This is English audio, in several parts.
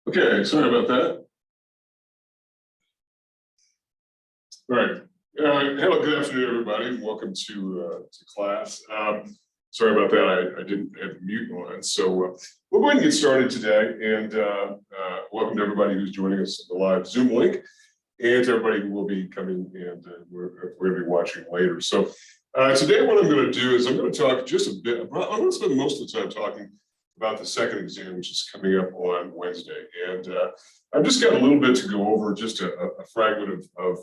Okay, sorry about that. All right. Hello, good afternoon, everybody. Welcome to class. Sorry about that. I didn't have the mute on. So we'll go ahead and get started today. And welcome to everybody who's joining us on the live Zoom link, and to everybody who will be coming and we're going to be watching later. So today, what I'm going to do is I'm going to talk just a bit about. I'm going to spend most of the time talking about the second exam, which is coming up on Wednesday. And I've just got a little bit to go over, just a fragment of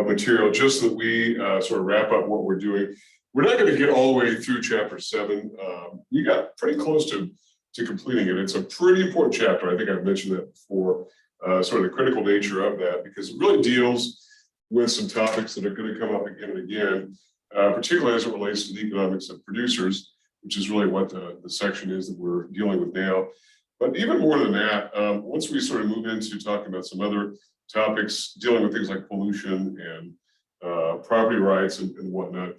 material, just so that we sort of wrap up what we're doing. We're not going to get all the way through chapter 7. We got pretty close to completing it. It's a pretty important chapter. I think I've mentioned that before, sort of the critical nature of that, because it really deals with some topics that are going to come up again and again, particularly as it relates to the economics of producers, which is really what the section is that we're dealing with now. But even more than that, once we sort of move into talking about some other topics dealing with things like pollution and property rights and whatnot,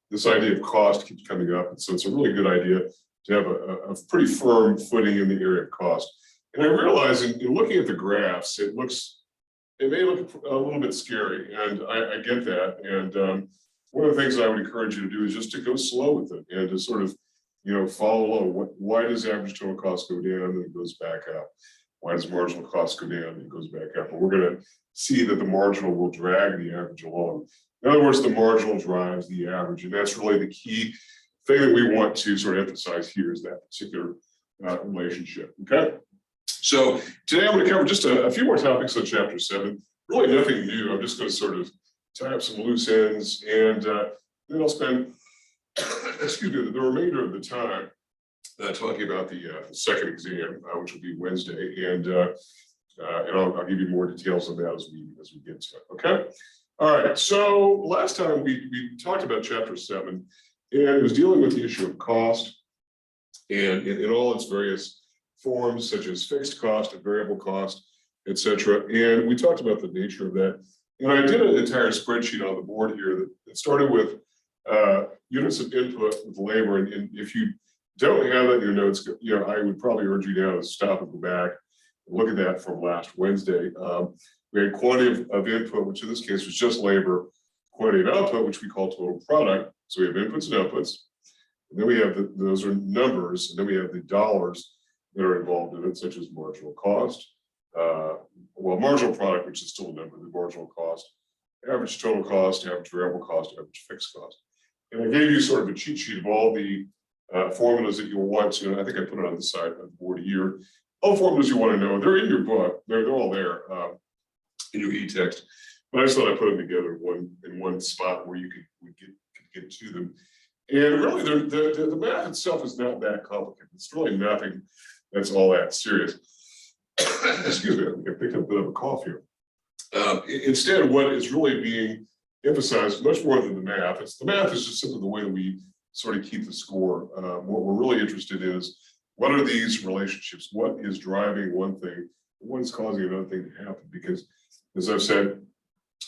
this idea of cost keeps coming up. And so it's a really good idea to have a pretty firm footing in the area of cost. And I realize in looking at the graphs, it may look a little bit scary, and I get that. And one of the things I would encourage you to do is just to go slow with it and to sort of, follow along. Why does average total cost go down and it goes back up? Why does marginal cost go down and it goes back up? And we're going to see that the marginal will drag the average along. In other words, the marginal drives the average, and that's really the key thing that we want to sort of emphasize here, is that particular relationship. Okay, so today I'm going to cover just a few more topics on chapter 7. Really nothing new. I'm just going to sort of tie up some loose ends, and then I'll spend the remainder of the time talking about the second exam, which will be Wednesday, and I'll give you more details on that as we get to it. Okay. All right. So last time we talked about chapter 7, and it was dealing with the issue of cost, and in all its various forms, such as fixed cost and variable cost, etc. And we talked about the nature of that. And I did an entire spreadsheet on the board here that started with units of input with labor. And if you don't have that in your notes, I would probably urge you now to stop and go back and look at that from last Wednesday. We had quantity of input, which in this case was just labor, quantity of output, which we call total product. So we have inputs and outputs. And then we have those are numbers, and then we have the dollars that are involved in it, such as marginal cost. Marginal product, which is still a number, the marginal cost, average total cost, average variable cost, average fixed cost. And I gave you sort of a cheat sheet of all the formulas that you'll want to, and I think I put it on the side of the board here. All the formulas you want to know, they're in your book. They're all there in your e-text. But I just thought I'd put them together in one spot where you could get to them. And really, the math itself is not that complicated. It's really nothing that's all that serious. Excuse me, I picked up a bit of a cough here. Instead, what is really being emphasized much more than the math. The math is just simply the way that we sort of keep the score. What we're really interested in is, what are these relationships? What is driving one thing? What is causing another thing to happen? Because, as I've said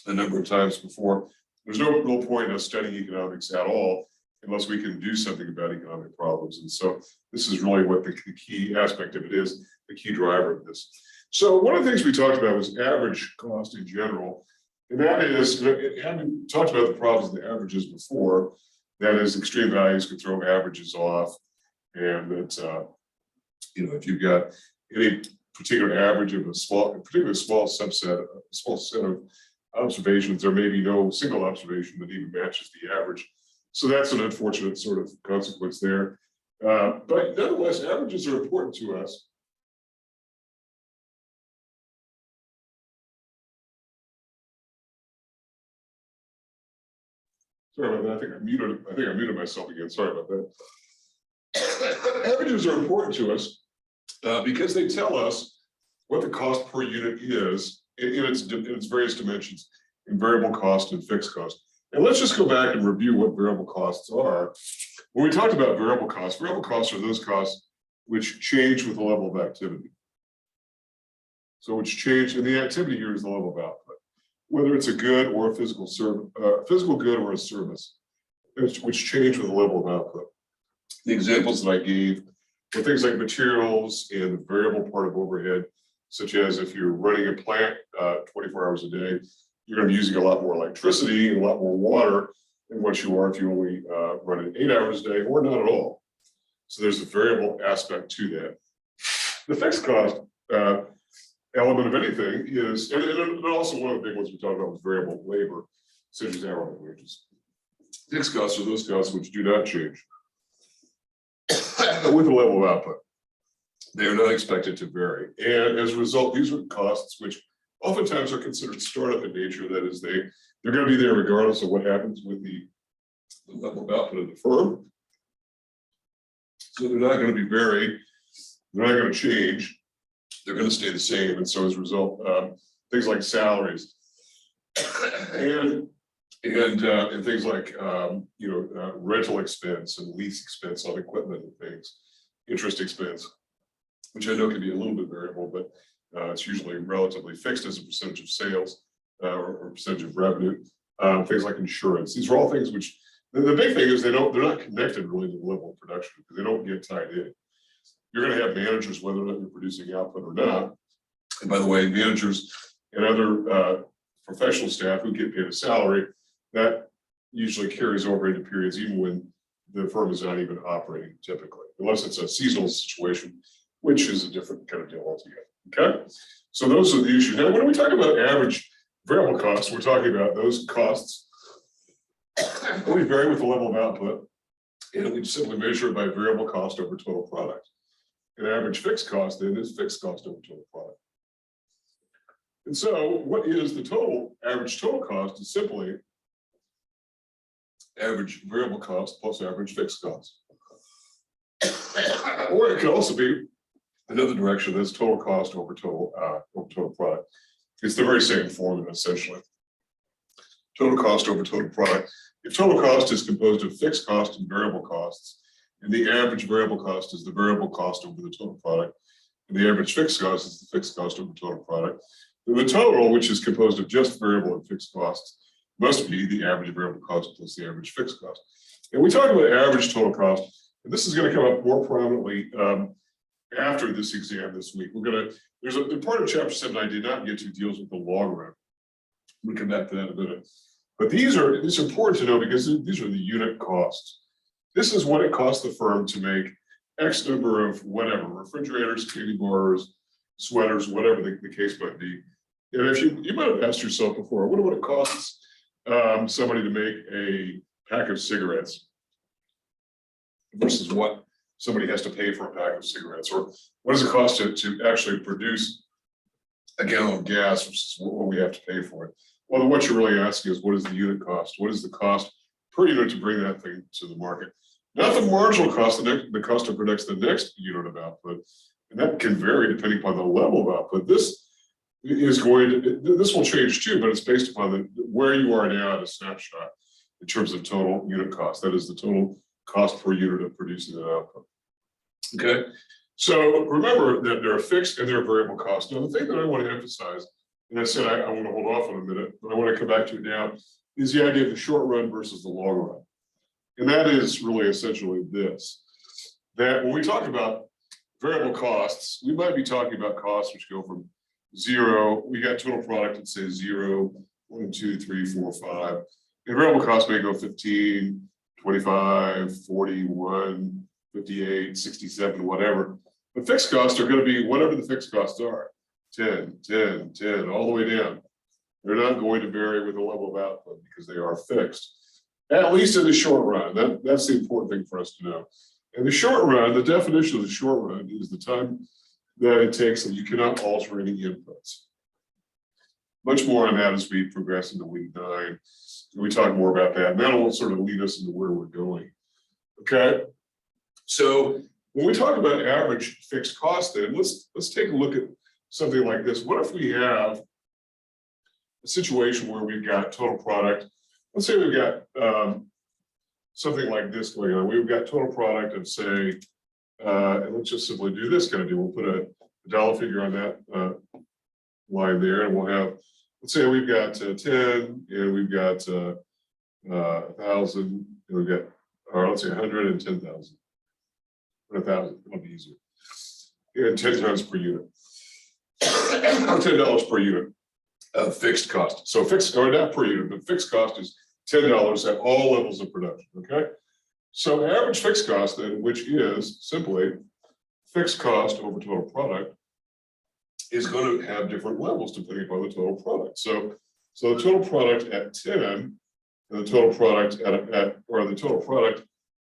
a number of times before, there's no real point in us studying economics at all unless we can do something about economic problems. And so this is really what the key aspect of it is, the key driver of this. So one of the things we talked about was average cost in general. And that is, having talked about the problems of the averages before, that is, extreme values could throw averages off. And that, if you've got any particular average of particularly small set of observations, there may be no single observation that even matches the average. So that's an unfortunate sort of consequence there. But nonetheless, averages are important to us. Sorry about that. I think I muted myself again. Sorry about that. Averages are important to us because they tell us what the cost per unit is in its various dimensions, in variable cost and fixed cost. And let's just go back and review what variable costs are. When we talked about variable costs are those costs which change with the level of activity. So which change, and the activity here is the level of output, whether it's a good or a physical good or a service, which change with the level of output. The examples that I gave were things like materials and the variable part of overhead, such as if you're running a plant 24 hours a day, you're going to be using a lot more electricity and a lot more water than what you are if you only run it 8 hours a day or not at all. So there's a variable aspect to that. The fixed cost element of anything is, and also one of the big ones we talked about was variable labor, such as hourly wages. Fixed costs are those costs which do not change with the level of output. They are not expected to vary. And as a result, these are costs which oftentimes are considered startup in nature. That is, they're going to be there regardless of what happens with the level of output of the firm. So they're not going to be varied. They're not going to change. They're going to stay the same. And so as a result, things like salaries and things like rental expense and lease expense on equipment and things, interest expense, which I know can be a little bit variable, but it's usually relatively fixed as a percentage of sales or percentage of revenue. Things like insurance. These are all things which the big thing is they're not connected really to the level of production because they don't get tied in. You're going to have managers whether or not you're producing output or not. And by the way, managers and other professional staff who get paid a salary, that usually carries over into periods even when the firm is not even operating typically, unless it's a seasonal situation, which is a different kind of deal altogether. Okay, so those are the issues. Now, when we talk about average variable costs, we're talking about those costs we vary with the level of output, and we simply measure it by variable cost over total product. An average fixed cost then is fixed cost over total product. And so what is the total? Average total cost is simply average variable cost plus average fixed cost. Or it could also be another direction, that's total cost over total product. It's the very same formula essentially. Total cost over total product. If total cost is composed of fixed cost and variable costs, and the average variable cost is the variable cost over the total product, and the average fixed cost is the fixed cost over total product, then the total, which is composed of just variable and fixed costs, must be the average variable cost plus the average fixed cost. And we talk about average total cost, and this is going to come up more prominently after this exam this week. There's a part of chapter 7 I did not get to deals with the long run. We'll come back to that in a minute. But it's important to know because these are the unit costs. This is what it costs the firm to make X number of whatever, refrigerators, candy bars, sweaters, whatever the case might be. And if you might have asked yourself before, what would it cost somebody to make a pack of cigarettes versus what somebody has to pay for a pack of cigarettes, or what does it cost to actually produce a gallon of gas versus what we have to pay for it? Well, what you're really asking is what is the unit cost? What is the cost per unit to bring that thing to the market? Not the marginal cost, the cost to produce the next unit of output. And that can vary depending upon the level of output. This will change too, but it's based upon where you are now at a snapshot in terms of total unit cost. That is the total cost per unit of producing that output. Okay, so remember that there are fixed and there are variable costs. Now, the thing that I want to emphasize, and I said I want to hold off on a minute, but I want to come back to it now, is the idea of the short run versus the long run. And that is really essentially this, that when we talk about variable costs, we might be talking about costs which go from 0, we got total product that says 0, 1, 2, 3, 4, 5. And variable costs may go 15, 25, 41, 58, 67, whatever. But fixed costs are going to be whatever the fixed costs are, 10, 10, 10, all the way down. They're not going to vary with the level of output because they are fixed, at least in the short run. That's the important thing for us to know. In the short run, the definition of the short run is the time that it takes that you cannot alter any inputs. Much more on that as we progress into week 9. We talk more about that, and that'll sort of lead us into where we're going. Okay, so when we talk about average fixed cost, then let's take a look at something like this. What if we have a situation where we've got total product? Let's say we've got something like this going on. We've got total product of say, and let's just simply do this kind of deal. We'll put a dollar figure on that line there, and we'll have, let's say we've got 10, and we've got 1,000, and we've got, or let's say 100 and 10,000. 100,000, it'll be easier. And 10 tons per unit. $10 per unit of fixed cost. So fixed, or not per unit, but fixed cost is $10 at all levels of production, okay? So average fixed cost then, which is simply fixed cost over total product, is going to have different levels depending upon the total product. So the total product at 10 and the total product the total product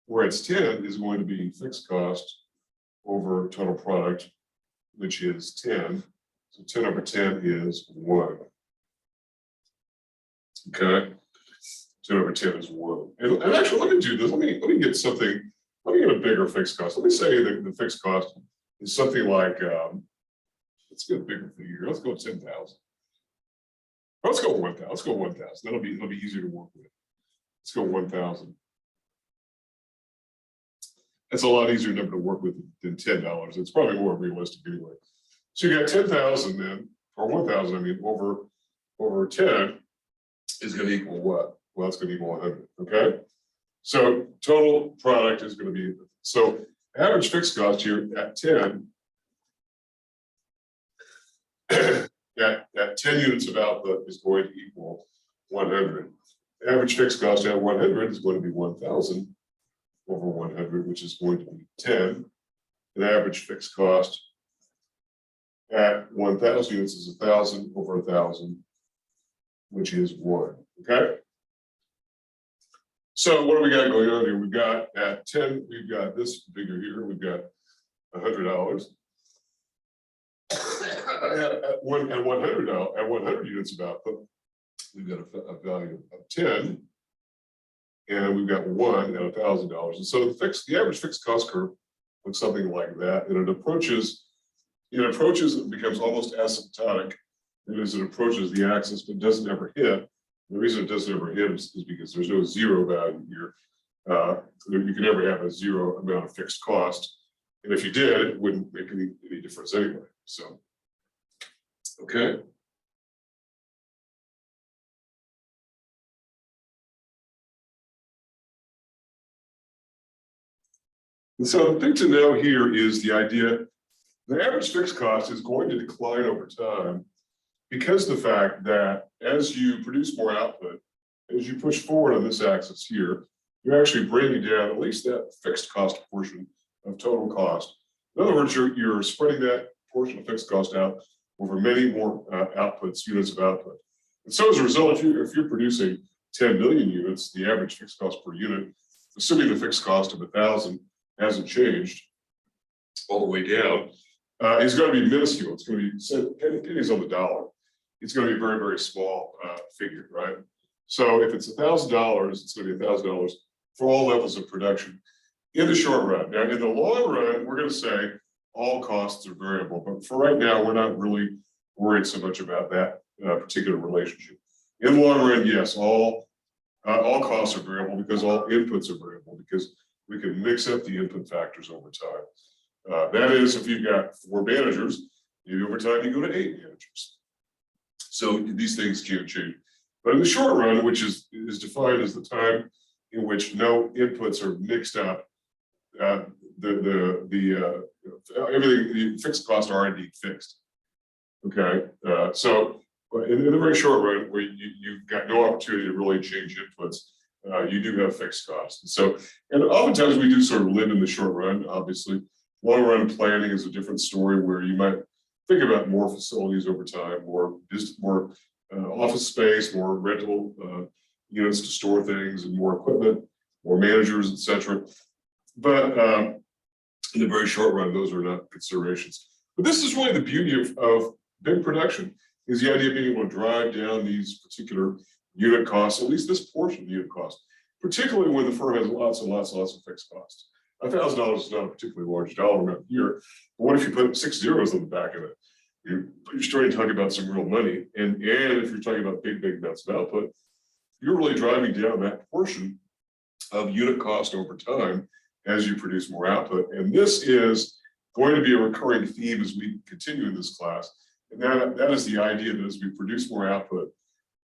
where it's 10 is going to be fixed cost over total product, which is 10. So 10 over 10 is 1. Okay. 10 over 10 is 1. And actually, let me do this. Let me get something, let me get a bigger fixed cost. Let me say that the fixed cost is something like, let's get a bigger figure. Let's go 10,000. Let's go 1,000. Let's go 1,000. That'll be easier to work with. Let's go 1,000. That's a lot easier number to work with than $10. It's probably more realistic anyway. So you got 10,000 then, or 1,000, I mean, over 10 is going to equal what? Well, it's going to equal 100, okay? So total product is going to be, so average fixed cost here at 10, at 10 units of output is going to equal 100. Average fixed cost at 100 is going to be 1,000 over 100, which is going to be 10. And average fixed cost at 1,000 units is 1,000 over 1,000, which is 1. Okay. So what do we got going on here? We've got at 10, we've got this figure here. We've got $100. At 100 units of output, we've got a value of 10, and we've got 1 at $1,000. And so the average fixed cost curve looks something like that, and it becomes almost asymptotic as it approaches the axis, but doesn't ever hit. The reason it doesn't ever hit is because there's no zero value here. You can never have a zero amount of fixed cost, and if you did, it wouldn't make any difference anyway. So, okay. And so the thing to know here is the idea the average fixed cost is going to decline over time because of the fact that as you produce more output, as you push forward on this axis here, you're actually bringing down at least that fixed cost portion of total cost. In other words, you're spreading that portion of fixed cost out over many more outputs, units of output. And so as a result, if you're producing 10 million units, the average fixed cost per unit, assuming the fixed cost of 1,000 hasn't changed all the way down, is going to be minuscule. It's going to be pennies on the dollar. It's going to be a very, very small figure, right? So if it's $1,000, it's going to be $1,000 for all levels of production in the short run. Now, in the long run, we're going to say all costs are variable, but for right now, we're not really worried so much about that particular relationship. In the long run, yes, all costs are variable because all inputs are variable because we can mix up the input factors over time. That is, if you've got 4 managers, maybe over time you go to 8 managers. So these things can change. But in the short run, which is defined as the time in which no inputs are mixed up, everything, the fixed costs are indeed fixed. Okay, so in the very short run, where you've got no opportunity to really change inputs, you do have fixed costs. And oftentimes we do sort of live in the short run. Obviously, long run planning is a different story where you might think about more facilities over time, more office space, more rental units to store things, and more equipment, more managers, etc. But in the very short run, those are not considerations. But this is really the beauty of big production, is the idea of being able to drive down these particular unit costs, at least this portion of unit cost, particularly when the firm has lots and lots and lots of fixed costs. $1,000 is not a particularly large dollar amount here. But what if you put 6 zeros on the back of it? You're starting to talk about some real money. And if you're talking about big amounts of output, you're really driving down that portion of unit cost over time as you produce more output. And this is going to be a recurring theme as we continue in this class. And that is the idea that as we produce more output,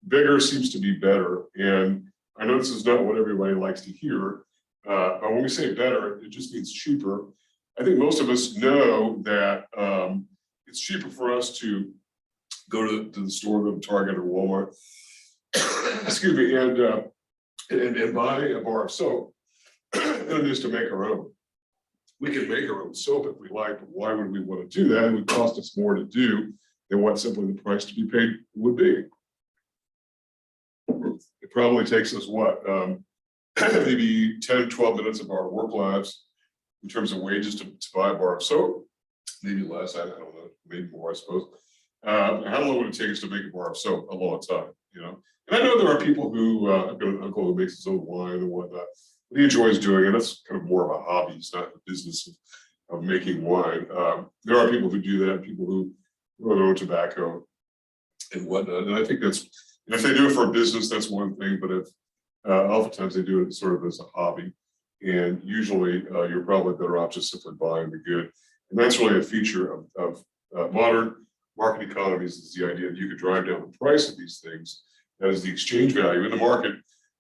bigger seems to be better. And I know this is not what everybody likes to hear, but when we say better, it just means cheaper. I think most of us know that it's cheaper for us to go to the store, go to Target or Walmart, excuse me, and buy a bar of soap than it is to make our own. We can make our own soap if we like, but why would we want to do that? It would cost us more to do than what simply the price to be paid would be. It probably takes us what, maybe 10, 12 minutes of our work lives in terms of wages to buy a bar of soap, maybe less, I don't know, maybe more, I suppose. How long would it take us to make a bar of soap? A long time, you know? And I know there are people who, I've got an uncle who makes his own wine and whatnot. He enjoys doing it. That's kind of more of a hobby. It's not the business of making wine. There are people who do that, people who grow their own tobacco and whatnot. And I think that's, and if they do it for a business, that's one thing. But if oftentimes they do it sort of as a hobby, and usually you're probably better off just simply buying the good. And that's really a feature of modern market economies, is the idea that you could drive down the price of these things. That is the exchange value in the market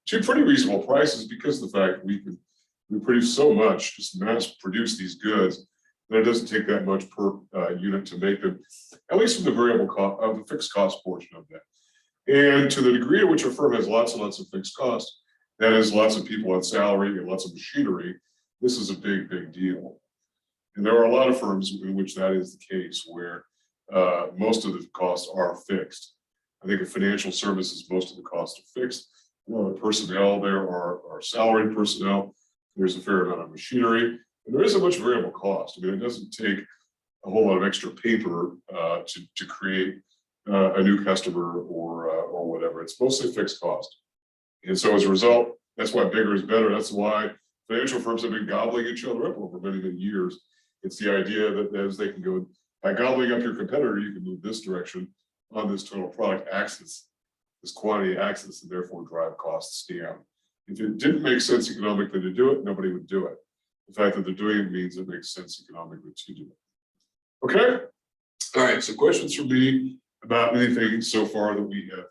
to pretty reasonable prices, because of the fact we produce so much, just mass produce these goods, that it doesn't take that much per unit to make them, at least from the variable cost of the fixed cost portion of that. And to the degree to which a firm has lots and lots of fixed costs, that is lots of people on salary and lots of machinery, this is a big, big deal. And there are a lot of firms in which that is the case, where most of the costs are fixed. I think in financial services, most of the costs are fixed. The personnel there are salaried personnel. There's a fair amount of machinery, and there isn't much variable cost. I mean, it doesn't take a whole lot of extra paper to create a new customer or whatever. It's mostly fixed cost. And so as a result, that's why bigger is better. That's why financial firms have been gobbling each other up over many, many years. It's the idea that as they can go, by gobbling up your competitor, you can move this direction on this total product axis, this quantity axis, and therefore drive costs down. If it didn't make sense economically to do it, nobody would do it. The fact that they're doing it means it makes sense economically to do it. Okay? All right, so questions from me about anything so far that we have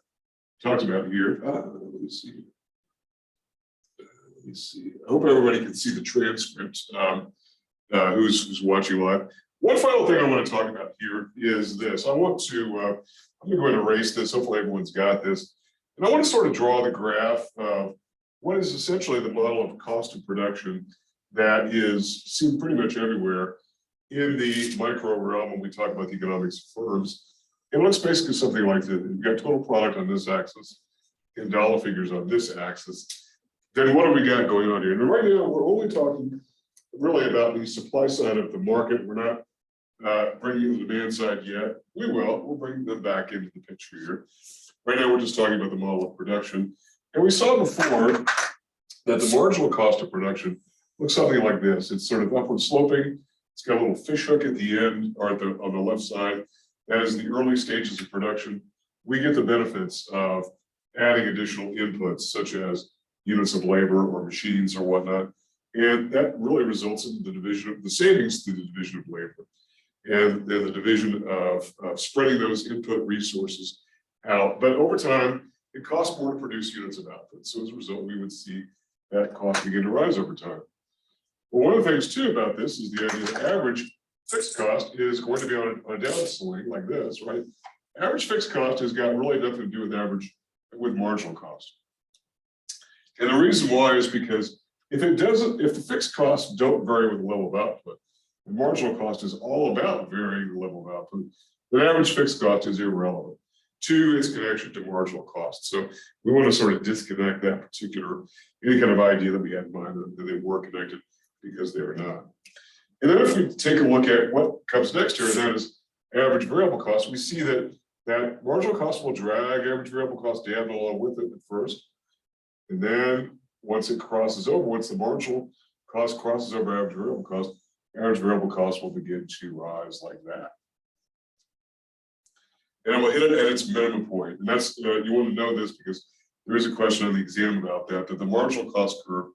talked about here. Let me see. Let me see. I hope everybody can see the transcript who's watching live. One final thing I want to talk about here is this. I want to, I'm going to go ahead and erase this. Hopefully everyone's got this. And I want to sort of draw the graph of what is essentially the model of cost of production that is seen pretty much everywhere in the micro realm when we talk about the economics of firms. It looks basically something like this. You've got total product on this axis and dollar figures on this axis. Then what have we got going on here? And right now we're only talking really about the supply side of the market. We're not bringing the demand side yet. We'll bring them back into the picture here. Right now, we're just talking about the model of production. And we saw before that the marginal cost of production looks something like this. It's sort of upward sloping. It's got a little fish hook at the end, or on the left side. That is the early stages of production. We get the benefits of adding additional inputs, such as units of labor or machines or whatnot. And that really results in the division of the savings through the division of labor. And then the division of spreading those input resources out. But over time, it costs more to produce units of output. So as a result, we would see that cost begin to rise over time. Well, one of the things too about this is the idea that average fixed cost is going to be on a downswing like this, right? Average fixed cost has got really nothing to do with marginal cost. And the reason why is because if the fixed costs don't vary with the level of output, the marginal cost is all about varying the level of output, but average fixed cost is irrelevant to its connection to marginal cost. So we want to sort of disconnect that particular, any kind of idea that we had in mind that they were connected, because they are not. And then if we take a look at what comes next here, and that is average variable cost, we see that marginal cost will drag average variable cost down along with it at first. And then once it crosses over, once the marginal cost crosses over average variable cost will begin to rise like that. And it will hit it at its minimum point. And that's, you want to know this because there is a question on the exam about that the marginal cost curve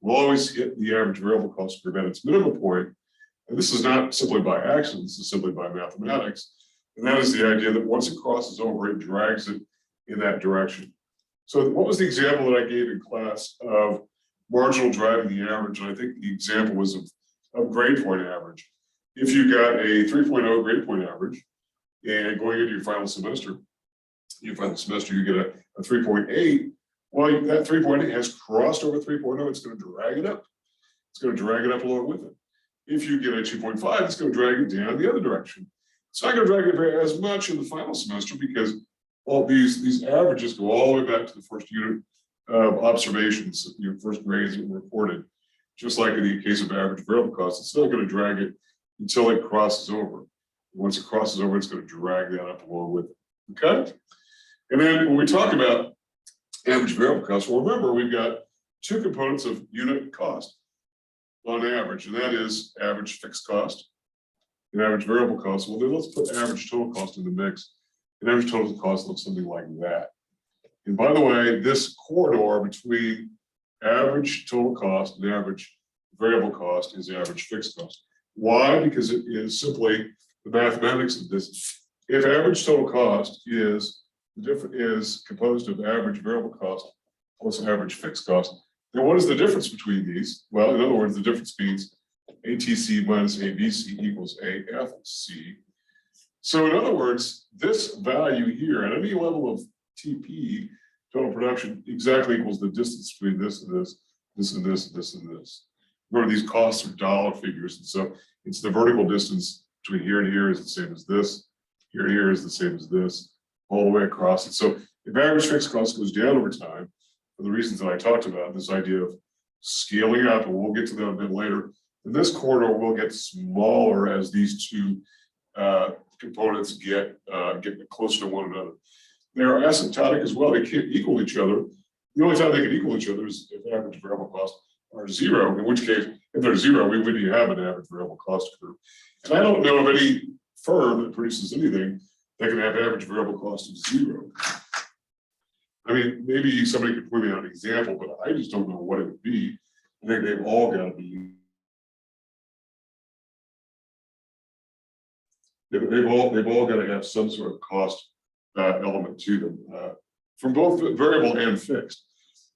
will always hit the average variable cost curve at its minimum point. And this is not simply by accident, this is simply by mathematics. And that is the idea that once it crosses over, it drags it in that direction. So what was the example that I gave in class of marginal driving the average? And I think the example was of grade point average. If you got a 3.0 grade point average, and going into your final semester, you get a 3.8. Well, that 3.8 has crossed over 3.0. It's going to drag it up. It's going to drag it up along with it. If you get a 2.5, it's going to drag it down the other direction. It's not going to drag it as much in the final semester because all these averages go all the way back to the first unit of observations, your first grades that were reported. Just like in the case of average variable cost, it's not going to drag it until it crosses over. Once it crosses over, it's going to drag that up along with it. Okay? And then when we talk about average variable cost, well, remember, we've got two components of unit cost on average, and that is average fixed cost and average variable cost. Well, then let's put average total cost in the mix. And average total cost looks something like that. And by the way, this corridor between average total cost and average variable cost is average fixed cost. Why? Because it is simply the mathematics of this. If average total cost is composed of average variable cost plus average fixed cost, then what is the difference between these? Well, in other words, the difference means ATC minus ABC equals AFC. So in other words, this value here at any level of TP, total production, exactly equals the distance between this and this, this and this, this and this. Remember, these costs are dollar figures, and so it's the vertical distance between here and here is the same as this, here and here is the same as this, all the way across it. So if average fixed cost goes down over time, for the reasons that I talked about, this idea of scaling up, and we'll get to that a bit later, then this corridor will get smaller as these two components get closer to one another. They are asymptotic as well. They can't equal each other. The only time they can equal each other is if average variable costs are zero, in which case, if they're zero, we wouldn't have an average variable cost curve. And I don't know of any firm that produces anything that can have average variable cost of zero. I mean, maybe somebody could point me out an example, but I just don't know what it would be. I think they've all got to be. They've all got to have some sort of cost element to them, from both variable and fixed.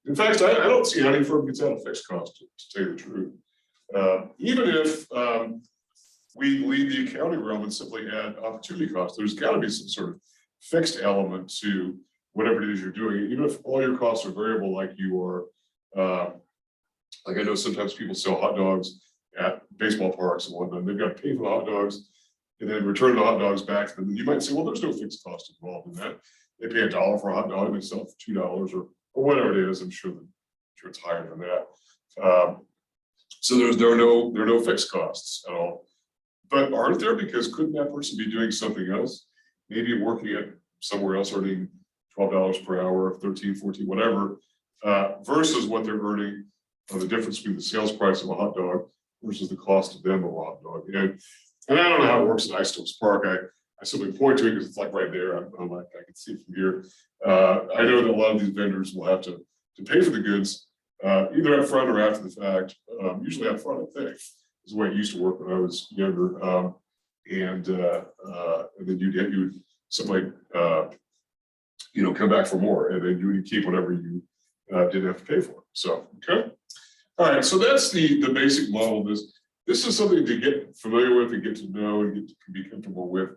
In fact, I don't see how any firm gets out of fixed cost, to tell you the truth. Even if we leave the accounting realm and simply add opportunity cost, there's got to be some sort of fixed element to whatever it is you're doing. Even if all your costs are variable, like you are, like I know sometimes people sell hot dogs at baseball parks and whatnot. They've got to pay for the hot dogs and then return the hot dogs back to them. And you might say, well, there's no fixed cost involved in that. They pay $1 for a hot dog and they sell it for $2 or whatever it is. I'm sure it's higher than that. So there are no fixed costs at all. But aren't there? Because couldn't that person be doing something else? Maybe working at somewhere else, earning $12 per hour, 13, 14, whatever, versus what they're earning on the difference between the sales price of a hot dog versus the cost of them of a hot dog. And I don't know how it works at Ice Stokes Park. I simply point to it because it's like right there. I'm like, I can see it from here. I know that a lot of these vendors will have to pay for the goods either up front or after the fact. Usually up front, I think, is the way it used to work when I was younger. And then you would simply come back for more, and then you would keep whatever you didn't have to pay for. So okay, all right. So that's the basic model of this. This is something to get familiar with and get to know and to be comfortable with,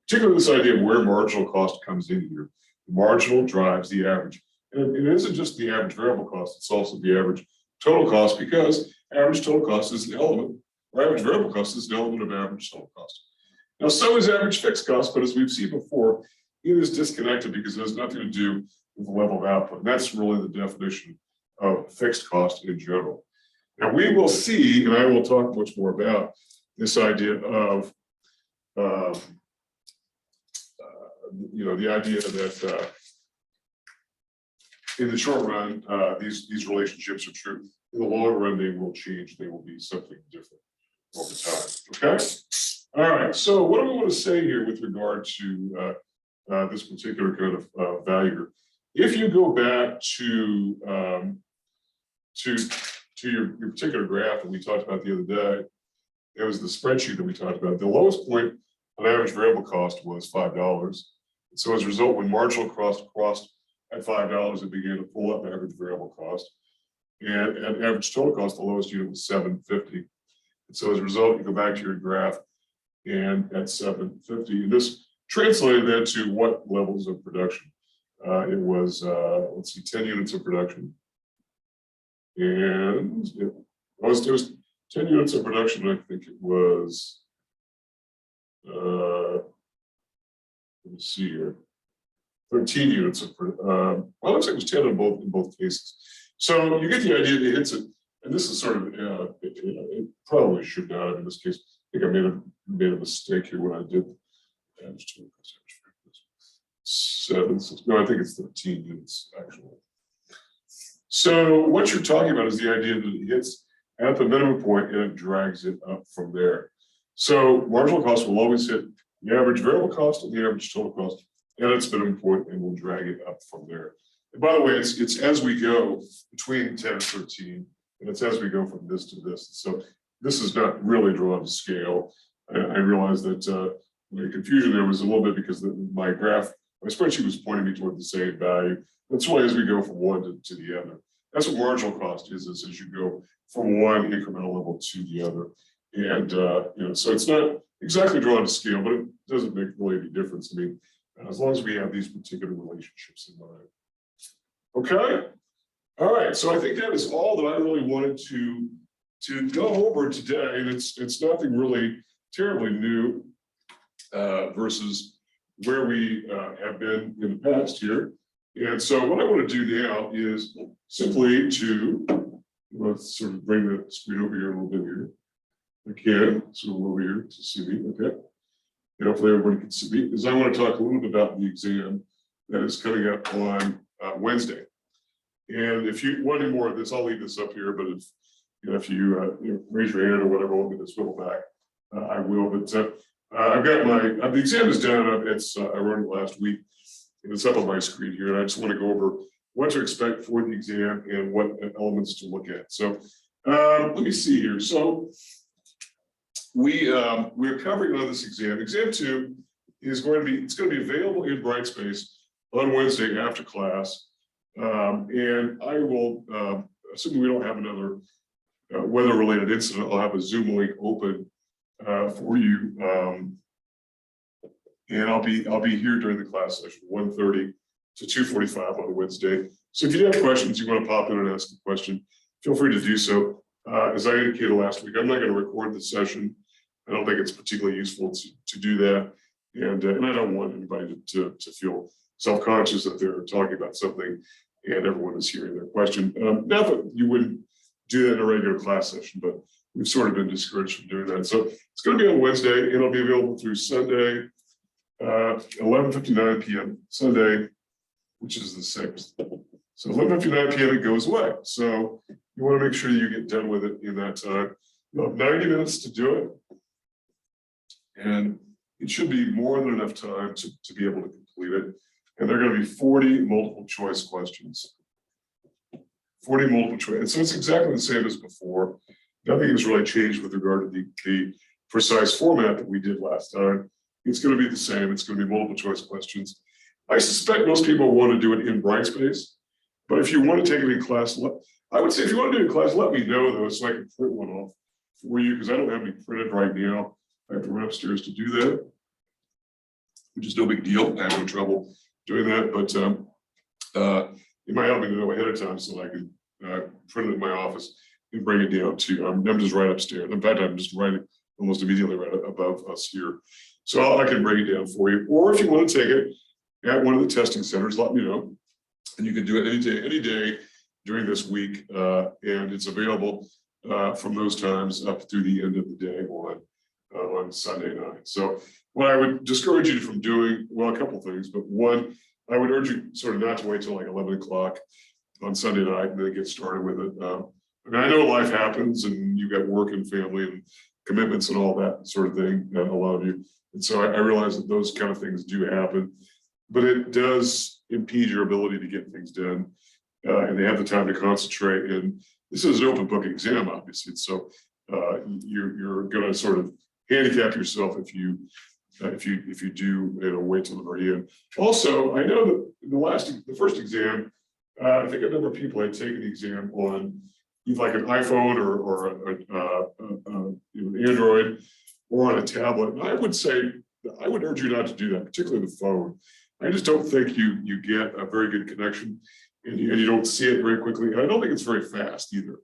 particularly this idea of where marginal cost comes in here. The marginal drives the average. And it isn't just the average variable cost, it's also the average total cost, because average total cost is an element, or average variable cost is an element of average total cost. Now, so is average fixed cost, but as we've seen before, it is disconnected because it has nothing to do with the level of output. And that's really the definition of fixed cost in general. Now we will see, and I will talk much more about this idea of, the idea that in the short run, these relationships are true. In the long run, they will change. They will be something different over time. Okay. All right. So what do we want to say here with regard to this particular kind of value? If you go back to your particular graph that we talked about the other day, it was the spreadsheet that we talked about. The lowest point on average variable cost was $5. So as a result, when marginal cost crossed at $5, it began to pull up average variable cost. And at average total cost, the lowest unit was $7.50. And so as a result, you go back to your graph, and at $7.50, and this translated that to what levels of production. It was, let's see, 10 units of production. And it was 10 units of production. I think it was, let me see here, 13 units of, well, it looks like it was 10 in both cases. So you get the idea, it hits it. And this is sort of, it probably should not have in this case. I think I made a mistake here when I did. 7, 6, no, I think it's 13 units actually. So what you're talking about is the idea that it hits at the minimum point and it drags it up from there. So marginal cost will always hit the average variable cost and the average total cost at its minimum point and will drag it up from there. And by the way, it's as we go between 10 and 13, and it's as we go from this to this. So this is not really drawn to scale. I realized that the confusion there was a little bit because my spreadsheet was pointing me toward the same value. That's why as we go from one to the other. That's what marginal cost is as you go from one incremental level to the other. And so it's not exactly drawn to scale, but it doesn't make really any difference. I mean, as long as we have these particular relationships in mind. Okay. All right. So I think that is all that I really wanted to go over today. And it's nothing really terribly new versus where we have been in the past here. And so what I want to do now is simply let's sort of bring the screen over here a little bit here. Again, so over here to see me, okay? And hopefully everybody can see me, because I want to talk a little bit about the exam that is coming up on Wednesday. And if you want any more of this, I'll leave this up here, but if you raise your hand or whatever, want me to swivel back, I will. But I've got the exam is done. I wrote it last week, and it's up on my screen here. And I just want to go over what to expect for the exam and what elements to look at. So let me see here. So we're covering on this exam. Exam 2 is going to be available in Brightspace on Wednesday after class. And I will, assuming we don't have another weather-related incident, I'll have a Zoom link open for you. And I'll be here during the class session, 1:30 to 2:45 on Wednesday. So if you have questions, you want to pop in and ask a question, feel free to do so. As I indicated last week, I'm not going to record the session. I don't think it's particularly useful to do that. And I don't want anybody to feel self-conscious that they're talking about something and everyone is hearing their question. Not that you wouldn't do that in a regular class session, but we've sort of been discouraged from doing that. So it's going to be on Wednesday, and it'll be available through Sunday, 11:59 p.m. Sunday, which is the 6th. So 11:59 p.m. it goes away. So you want to make sure you get done with it in that time. You'll have 90 minutes to do it. And it should be more than enough time to be able to complete it. And there are going to be 40 multiple choice questions. 40 multiple choice. And so it's exactly the same as before. Nothing has really changed with regard to the precise format that we did last time. It's going to be the same. It's going to be multiple choice questions. I suspect most people want to do it in Brightspace. But if you want to take it in class, I would say if you want to do it in class, let me know though, so I can print one off for you, because I don't have any printed right now. I have to run upstairs to do that, which is no big deal. I have no trouble doing that, but it might help me to know ahead of time so I can print it in my office and bring it down to, I'm just right upstairs. In fact, I'm just right almost immediately right above us here. So I can bring it down for you. Or if you want to take it at one of the testing centers, let me know. And you can do it any day during this week. And it's available from those times up through the end of the day on Sunday night. So what I would discourage you from doing, well, a couple things, but one, I would urge you sort of not to wait till like 11 o'clock on Sunday night and then get started with it. I mean, I know life happens and you got work and family and commitments and all that sort of thing, a lot of you. And so I realize that those kind of things do happen, but it does impede your ability to get things done. And they have the time to concentrate. And this is an open book exam, obviously. So you're going to sort of handicap yourself if you do wait till the very end. Also, I know that the first exam, I think a number of people had taken the exam on either like an iPhone or an Android or on a tablet. And I would say I would urge you not to do that, particularly the phone. I just don't think you get a very good connection, and you don't see it very quickly. And I don't think it's very fast either.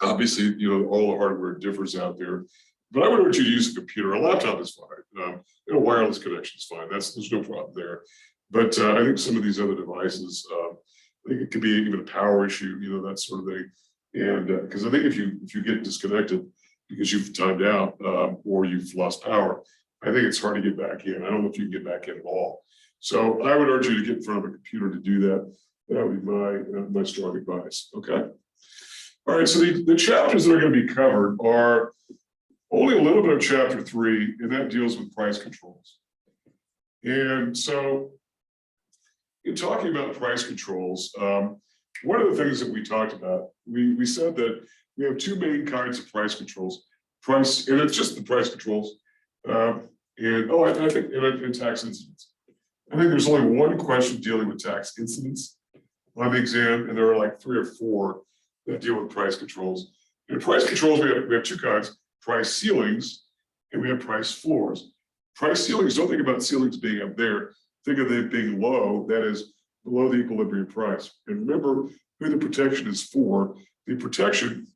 Obviously, all the hardware differs out there, but I would urge you to use a computer. A laptop is fine. A wireless connection is fine. There's no problem there. But I think some of these other devices, I think it could be even a power issue, that sort of thing. And because I think if you get disconnected because you've timed out or you've lost power, I think it's hard to get back in. I don't know if you can get back in at all. So I would urge you to get in front of a computer to do that. That would be my strong advice. Okay. All right. So the chapters that are going to be covered are only a little bit of chapter 3, and that deals with price controls. And so in talking about price controls, one of the things that we talked about, we said that we have 2 main kinds of price controls. Price, and it's just the price controls. I think in tax incidents. I think there's only one question dealing with tax incidents on the exam, and there are like 3 or 4 that deal with price controls. And price controls, we have 2 kinds: price ceilings, and we have price floors. Price ceilings, don't think about ceilings being up there. Think of them being low, that is below the equilibrium price. And remember who the protection is for. The protection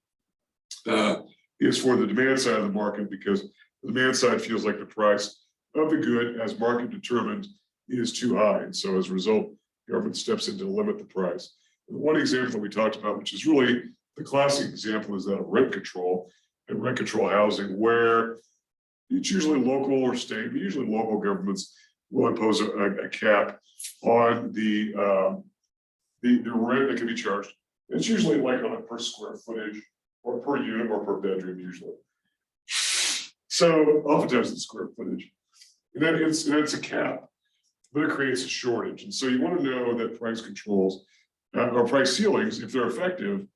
is for the demand side of the market, because the demand side feels like the price of the good as market determined is too high. And so as a result, government steps in to limit the price. And one example that we talked about, which is really the classic example, is that of rent control and rent control housing, where it's usually local or state, but usually local governments will impose a cap on the rent that can be charged. It's usually like on a per square footage or per unit or per bedroom usually. So oftentimes it's square footage. And then it's a cap, but it creates a shortage. And so you want to know that price controls or price ceilings, if they're effective,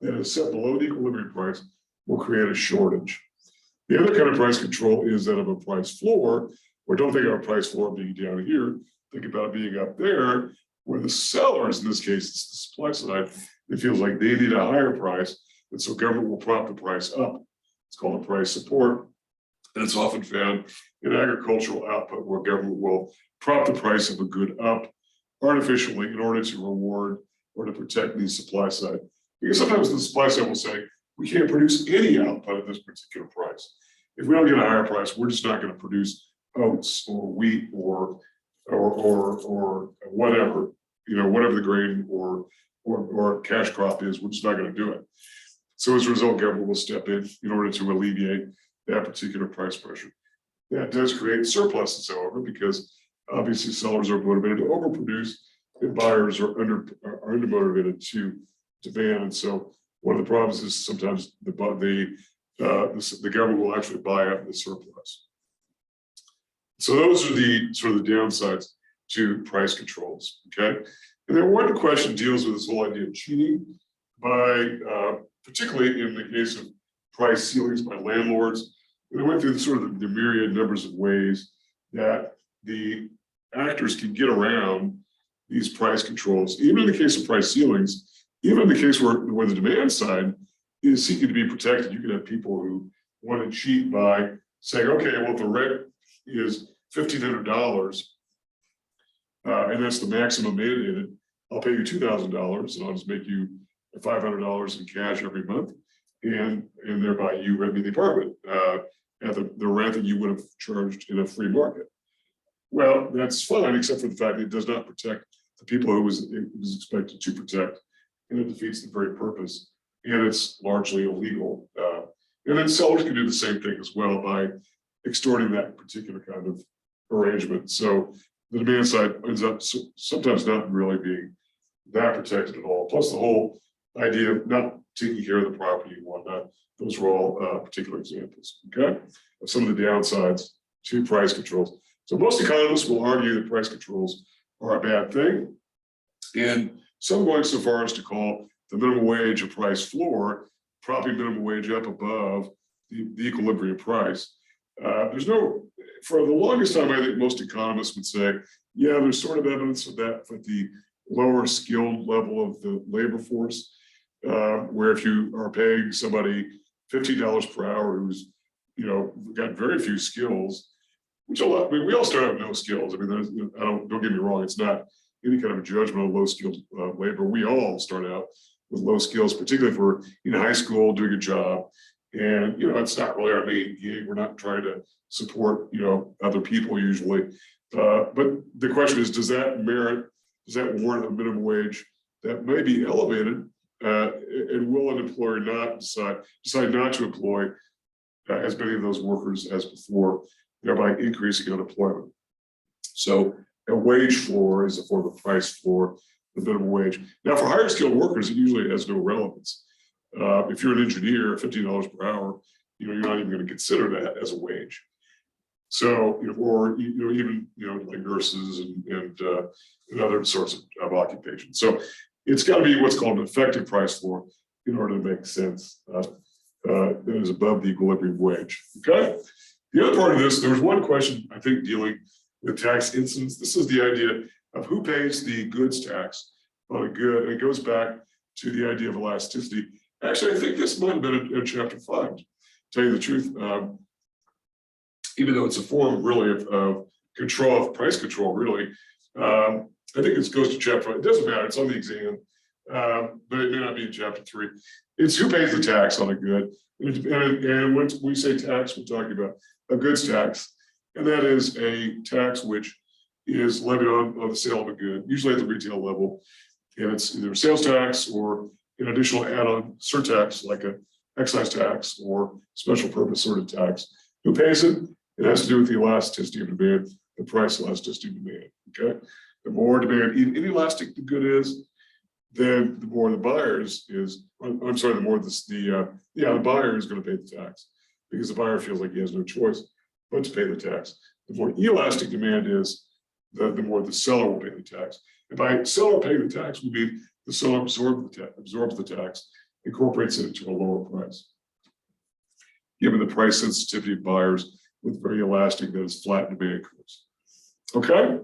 that is set below the equilibrium price, will create a shortage. The other kind of price control is that of a price floor, or don't think of a price floor being down here, think about it being up there, where the sellers, in this case, it's the supply side, it feels like they need a higher price, and so government will prop the price up. It's called a price support, and it's often found in agricultural output, where government will prop the price of a good up artificially in order to reward or to protect the supply side. Because sometimes the supply side will say, we can't produce any output at this particular price. If we don't get a higher price, we're just not going to produce oats or wheat or whatever, whatever the grain or cash crop is, we're just not going to do it. So as a result, government will step in order to alleviate that particular price pressure. That does create surpluses, however, because obviously sellers are motivated to overproduce and buyers are undermotivated to demand. And so one of the problems is sometimes the government will actually buy up the surplus. So those are the sort of the downsides to price controls. Okay, and then one question deals with this whole idea of cheating by, particularly in the case of price ceilings by landlords. And I went through the myriad numbers of ways that the actors can get around these price controls. Even in the case of price ceilings, even in the case where the demand side is seeking to be protected, you can have people who want to cheat by saying, okay, well, if the rent is $1,500 and that's the maximum mandated, I'll pay you $2,000 and I'll just make you $500 in cash every month, and thereby you rent me the apartment at the rent that you would have charged in a free market. Well, that's fine, except for the fact that it does not protect the people it was expected to protect, and it defeats the very purpose, and it's largely illegal. And then sellers can do the same thing as well by extorting that particular kind of arrangement. So the demand side ends up sometimes not really being that protected at all. Plus the whole idea of not taking care of the property and whatnot. Those are all particular examples, okay, of some of the downsides to price controls. So most economists will argue that price controls are a bad thing. And some going so far as to call the minimum wage a price floor, propping minimum wage up above the equilibrium price. For the longest time, I think most economists would say, yeah, there's sort of evidence of that for the lower skilled level of the labor force, where if you are paying somebody $15 per hour who's we've got very few skills, which a lot, I mean, we all start out with no skills. I mean, don't get me wrong, it's not any kind of a judgment of low skilled labor. We all start out with low skills, particularly if we're in high school doing a job. And, it's not really our main gig. We're not trying to support, other people usually. But the question is, does that warrant a minimum wage that may be elevated? And will an employer not decide not to employ as many of those workers as before, thereby increasing unemployment? So a wage floor is a form of price floor, the minimum wage. Now, for higher skilled workers, it usually has no relevance. If you're an engineer, $15 per hour, you're not even going to consider that as a wage. So, or even like nurses and other sorts of occupations. So it's got to be what's called an effective price floor in order to make sense. That is above the equilibrium wage. Okay. The other part of this, there was one question I think dealing with tax incidence. This is the idea of who pays the goods tax on a good, and it goes back to the idea of elasticity. Actually, I think this might have been in chapter 5. To tell you the truth, even though it's a form really of control, of price control, really, I think it goes to chapter 5. It doesn't matter; it's on the exam, but it may not be in chapter 3. It's who pays the tax on a good, and when we say tax, we're talking about a goods tax, and that is a tax which is levied on the sale of a good, usually at the retail level, and it's either sales tax or an additional add-on surtax like an excise tax or special purpose sort of tax. Who pays it? It has to do with the elasticity of demand, the price elasticity of demand. Okay, the more demand inelastic the good is, then the more the buyers is. I'm sorry, the more the buyer is going to pay the tax because the buyer feels like he has no choice but to pay the tax. The more elastic demand is, the more the seller will pay the tax. And by seller paying the tax, we mean the seller absorbs the tax, incorporates it into a lower price. Given the price sensitivity of buyers with very elastic, that is flat demand curves. Okay.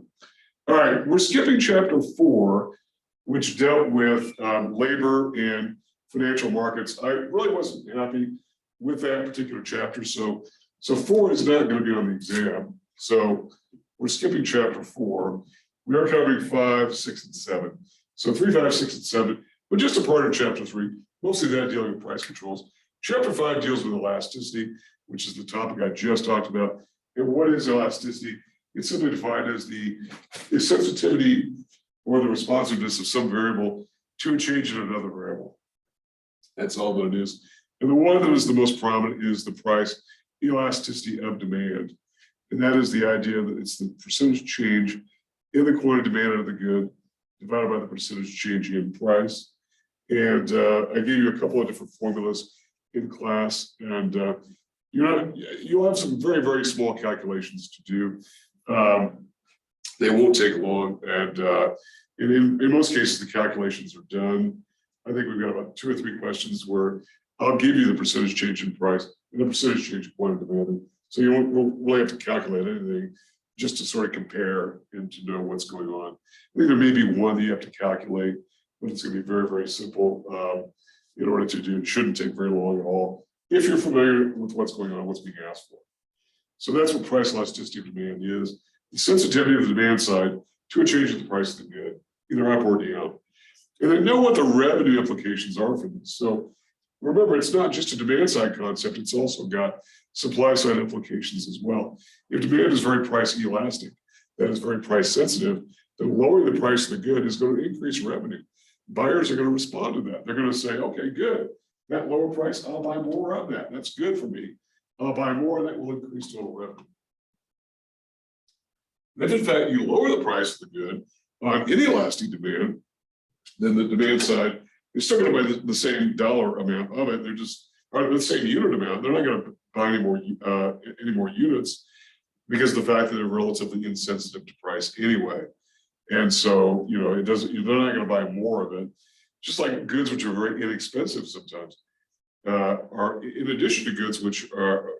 All right. We're skipping chapter 4, which dealt with labor and financial markets. I really wasn't happy with that particular chapter. So 4 is not going to be on the exam. So we're skipping chapter 4. We are covering 5, 6, and 7. So 3, 5, 6, and 7, but just a part of chapter 3, mostly that dealing with price controls. Chapter 5 deals with elasticity, which is the topic I just talked about. And what is elasticity? It's simply defined as the sensitivity or the responsiveness of some variable to a change in another variable. That's all that it is. And the one that is the most prominent is the price elasticity of demand. And that is the idea that it's the percentage change in the quantity demanded of the good divided by the percentage change in price. And I gave you a couple of different formulas in class, and you'll have some very, very small calculations to do. They won't take long, and in most cases, the calculations are done. I think we've got about 2 or 3 questions where I'll give you the percentage change in price and the percentage change in quantity demanded. So you won't really have to calculate anything, just to sort of compare and to know what's going on. I think there may be one that you have to calculate, but it's going to be very, very simple in order to do. It shouldn't take very long at all if you're familiar with what's going on, what's being asked for. So that's what price elasticity of demand is: the sensitivity of the demand side to a change in the price of the good, either up or down. And then know what the revenue implications are for this. So remember, it's not just a demand side concept, it's also got supply side implications as well. If demand is very price elastic, that is very price sensitive, then lowering the price of the good is going to increase revenue. Buyers are going to respond to that. They're going to say, okay, good. That lower price, I'll buy more of that. That's good for me. I'll buy more, that will increase total revenue. If in fact you lower the price of the good on inelastic demand, then the demand side is still going to buy the same dollar amount of it. They're just, or the same unit amount. They're not going to buy any more units because of the fact that they're relatively insensitive to price anyway. And so, it doesn't, they're not going to buy more of it. Just like goods which are very inexpensive sometimes are, in addition to goods which are,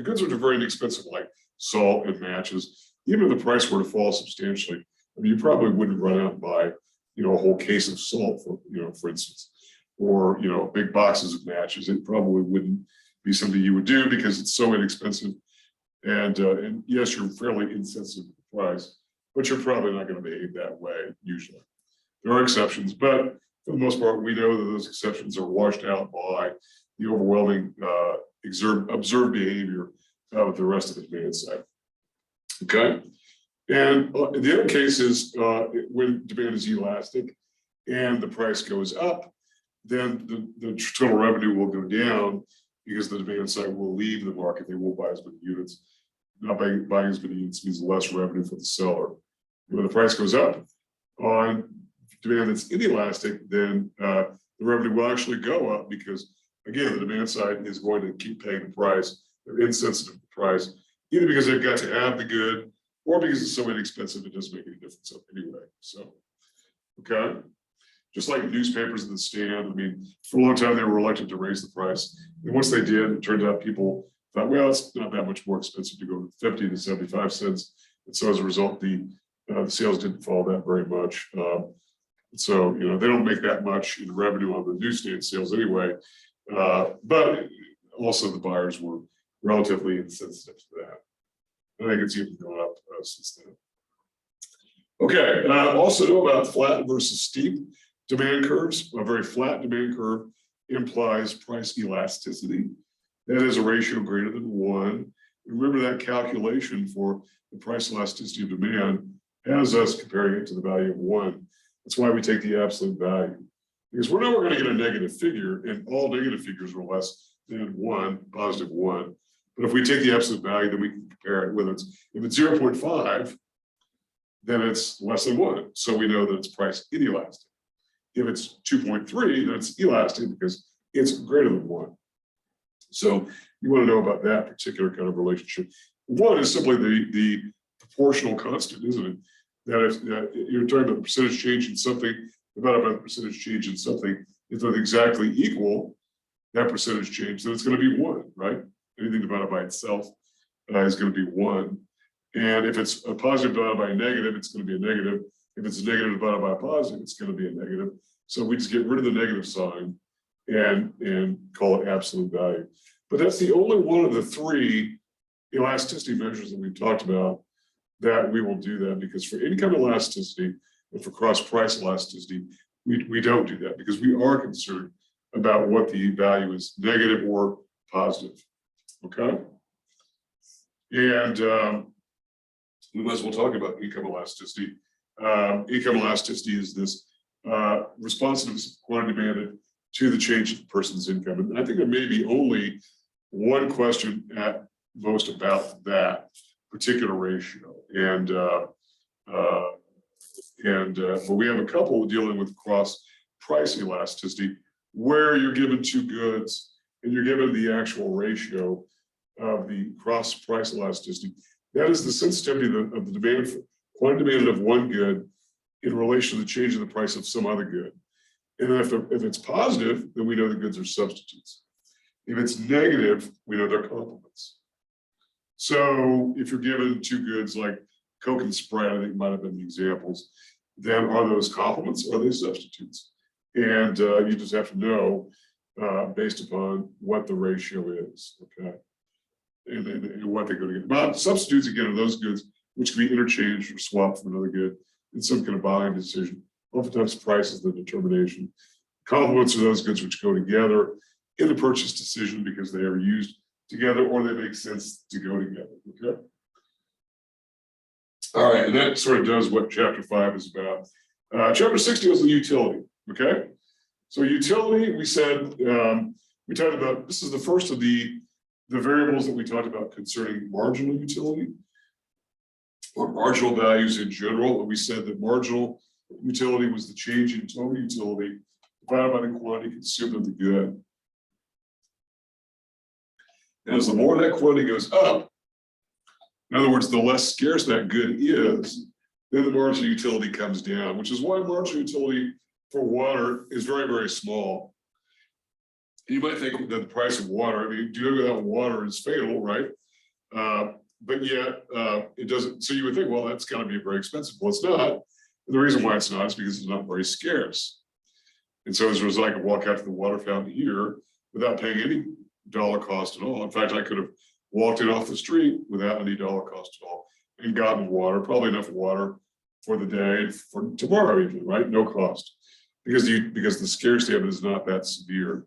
goods which are very inexpensive, like salt and matches, even if the price were to fall substantially, I mean, you probably wouldn't run out and buy, a whole case of salt, for instance, or, big boxes of matches. It probably wouldn't be something you would do because it's so inexpensive. And yes, you're fairly insensitive to the price, but you're probably not going to behave that way usually. There are exceptions, but for the most part, we know that those exceptions are washed out by the overwhelming observed behavior of the rest of the demand side. Okay, and the other case is when demand is elastic and the price goes up, then the total revenue will go down because the demand side will leave the market. They won't buy as many units. Not buying as many units means less revenue for the seller. When the price goes up on demand that's inelastic, then the revenue will actually go up because, again, the demand side is going to keep paying the price. They're insensitive to the price, either because they've got to have the good or because it's so inexpensive it doesn't make any difference anyway. So, okay. Just like newspapers in the stand, I mean, for a long time they were reluctant to raise the price. And once they did, it turned out people thought, well, it's not that much more expensive to go from 50 to 75 cents. And so as a result, the sales didn't fall that very much. So, you know, they don't make that much in revenue on the newsstand sales anyway. But also the buyers were relatively insensitive to that. I think it's even gone up since then. Okay, also know about flat versus steep demand curves. A very flat demand curve implies price elasticity. That is a ratio greater than 1. Remember that calculation for the price elasticity of demand has us comparing it to the value of 1. That's why we take the absolute value. Because we're never going to get a negative figure, and all negative figures are less than 1, positive 1. But if we take the absolute value, then we can compare it, whether if it's 0.5, then it's less than 1. So we know that it's price inelastic. If it's 2.3, then it's elastic because it's greater than 1. So you want to know about that particular kind of relationship. 1 is simply the proportional constant, isn't it? That if you're talking about the percentage change in something, divided by the percentage change in something, if they're exactly equal, that percentage change, then it's going to be 1, right? Anything divided by itself is going to be 1. And if it's a positive divided by a negative, it's going to be a negative. If it's a negative divided by a positive, it's going to be a negative. So we just get rid of the negative sign and call it absolute value. But that's the only one of the 3 elasticity measures that we've talked about that we will do that, because for income elasticity and for cross price elasticity, we don't do that because we are concerned about what the value is, negative or positive. Okay. And we might as well talk about income elasticity. Income elasticity is this responsiveness of quantity demanded to the change in the person's income. And I think there may be only one question at most about that particular ratio. But we have a couple dealing with cross price elasticity where you're given 2 goods and you're given the actual ratio of the cross price elasticity. That is the sensitivity of the demand, quantity demanded of one good in relation to the change in the price of some other good. And if it's positive, then we know the goods are substitutes. If it's negative, we know they're complements. So if you're given 2 goods like Coke and Sprite, I think might have been the examples, then are those complements or are they substitutes? And you just have to know based upon what the ratio is, okay? And what they're going to get. But substitutes, again, are those goods which can be interchanged or swapped for another good in some kind of buying decision. Oftentimes price is the determination. Complements are those goods which go together in the purchase decision because they are used together or they make sense to go together, okay? All right, and that sort of does what chapter 5 is about. Chapter 6 deals with utility, okay? So utility, we said, we talked about, this is the first of the variables that we talked about concerning marginal utility or marginal values in general. And we said that marginal utility was the change in total utility divided by the quantity consumed of the good. And as the more that quantity goes up, in other words, the less scarce that good is, then the marginal utility comes down, which is why marginal utility for water is very, very small. You might think that the price of water, I mean, doing without water is fatal, right? But yet it doesn't, so you would think, well, that's got to be very expensive. Well, it's not. And the reason why it's not is because it's not very scarce. And so as a result, I can walk out to the water fountain here without paying any dollar cost at all. In fact, I could have walked in off the street without any dollar cost at all and gotten water, probably enough water for the day, for tomorrow even, right? No cost. Because the scarcity of it is not that severe.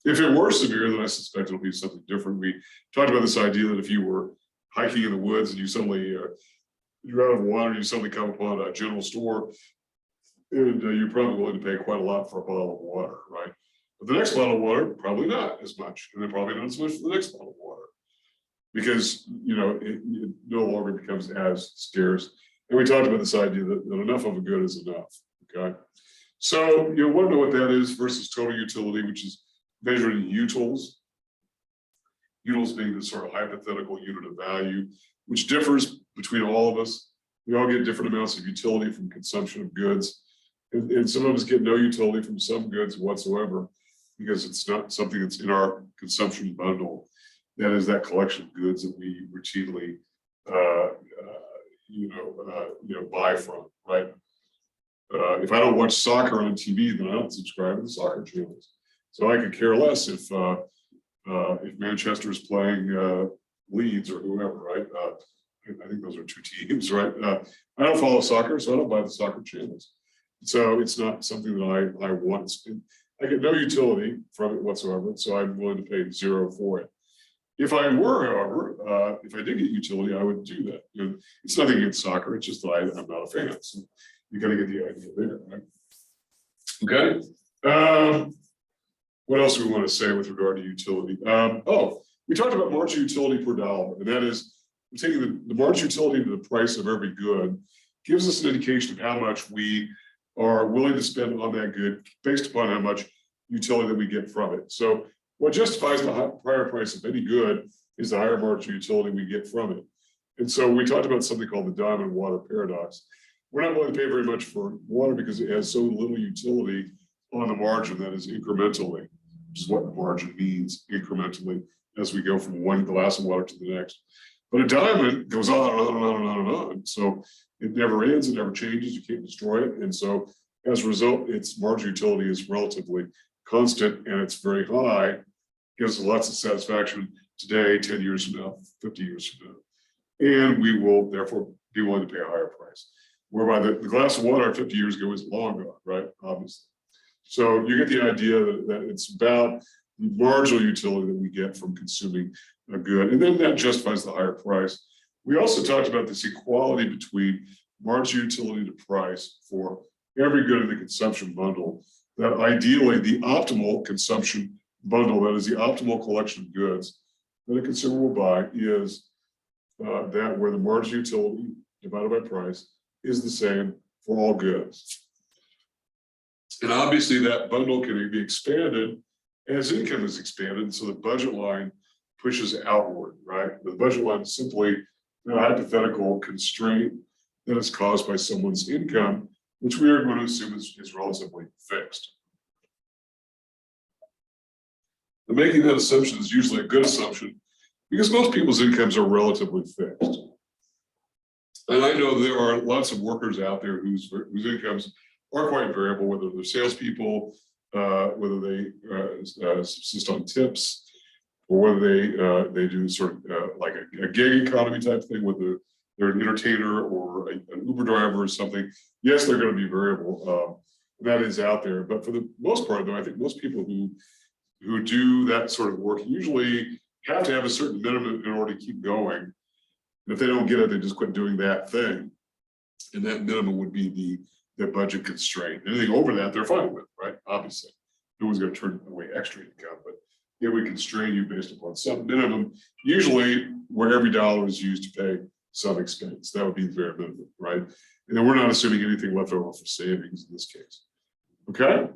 If it were severe, then I suspect it'll be something different. We talked about this idea that if you were hiking in the woods and you suddenly you're out of water, and you suddenly come upon a general store, and you're probably willing to pay quite a lot for a bottle of water, right? But the next bottle of water, probably not as much, and then probably not as much for the next bottle of water, because it no longer becomes as scarce. And we talked about this idea that enough of a good is enough. Okay, so you want to know what that is versus total utility, which is measured in utils. Utils being the sort of hypothetical unit of value, which differs between all of us. We all get different amounts of utility from consumption of goods, and some of us get no utility from some goods whatsoever, because it's not something that's in our consumption bundle. That is that collection of goods that we routinely, buy from, right? If I don't watch soccer on TV, then I don't subscribe to the soccer channels. So I could care less if Manchester is playing Leeds or whoever, right? I think those are two teams, right? I don't follow soccer, so I don't buy the soccer channels. So it's not something that I want. I get no utility from it whatsoever, so I'm willing to pay zero for it. If I were, however, if I did get utility, I would do that. It's nothing against soccer, it's just that I'm not a fan. So you got to get the idea there, right? Okay. What else do we want to say with regard to utility? We talked about marginal utility per dollar, and that is we're taking the marginal utility to the price of every good, gives us an indication of how much we are willing to spend on that good based upon how much utility that we get from it. So what justifies the higher price of any good is the higher marginal utility we get from it. And so we talked about something called the diamond water paradox. We're not willing to pay very much for water because it has so little utility on the margin, that is incrementally, which is what the margin means, incrementally, as we go from one glass of water to the next. But a diamond goes on and on and on and on and on. So it never ends, it never changes, you can't destroy it. And so as a result, its marginal utility is relatively constant and it's very high, gives us lots of satisfaction today, 10 years from now, 50 years from now. And we will therefore be willing to pay a higher price. Whereby the glass of water 50 years ago is long gone, right? Obviously. So you get the idea that it's about the marginal utility that we get from consuming a good, and then that justifies the higher price. We also talked about this equality between marginal utility to price for every good in the consumption bundle, that ideally the optimal consumption bundle, that is the optimal collection of goods that a consumer will buy, is that where the marginal utility divided by price is the same for all goods. And obviously that bundle can be expanded as income is expanded, so the budget line pushes outward, right? The budget line is simply a hypothetical constraint that is caused by someone's income, which we are going to assume is relatively fixed. And making that assumption is usually a good assumption because most people's incomes are relatively fixed. And I know there are lots of workers out there whose incomes are quite variable, whether they're salespeople, whether they subsist on tips, or whether they do sort of like a gig economy type thing, whether they're an entertainer or an Uber driver or something. Yes, they're going to be variable. That is out there, but for the most part, though, I think most people who do that sort of work usually have to have a certain minimum in order to keep going. And if they don't get it, they just quit doing that thing, and that minimum would be the budget constraint. Anything over that, they're fine with, right? Obviously, no one's going to turn away extra income, but it would constrain you based upon some minimum, usually where every dollar is used to pay some expense. That would be the bare minimum, right? And then we're not assuming anything left over for savings in this case. Okay.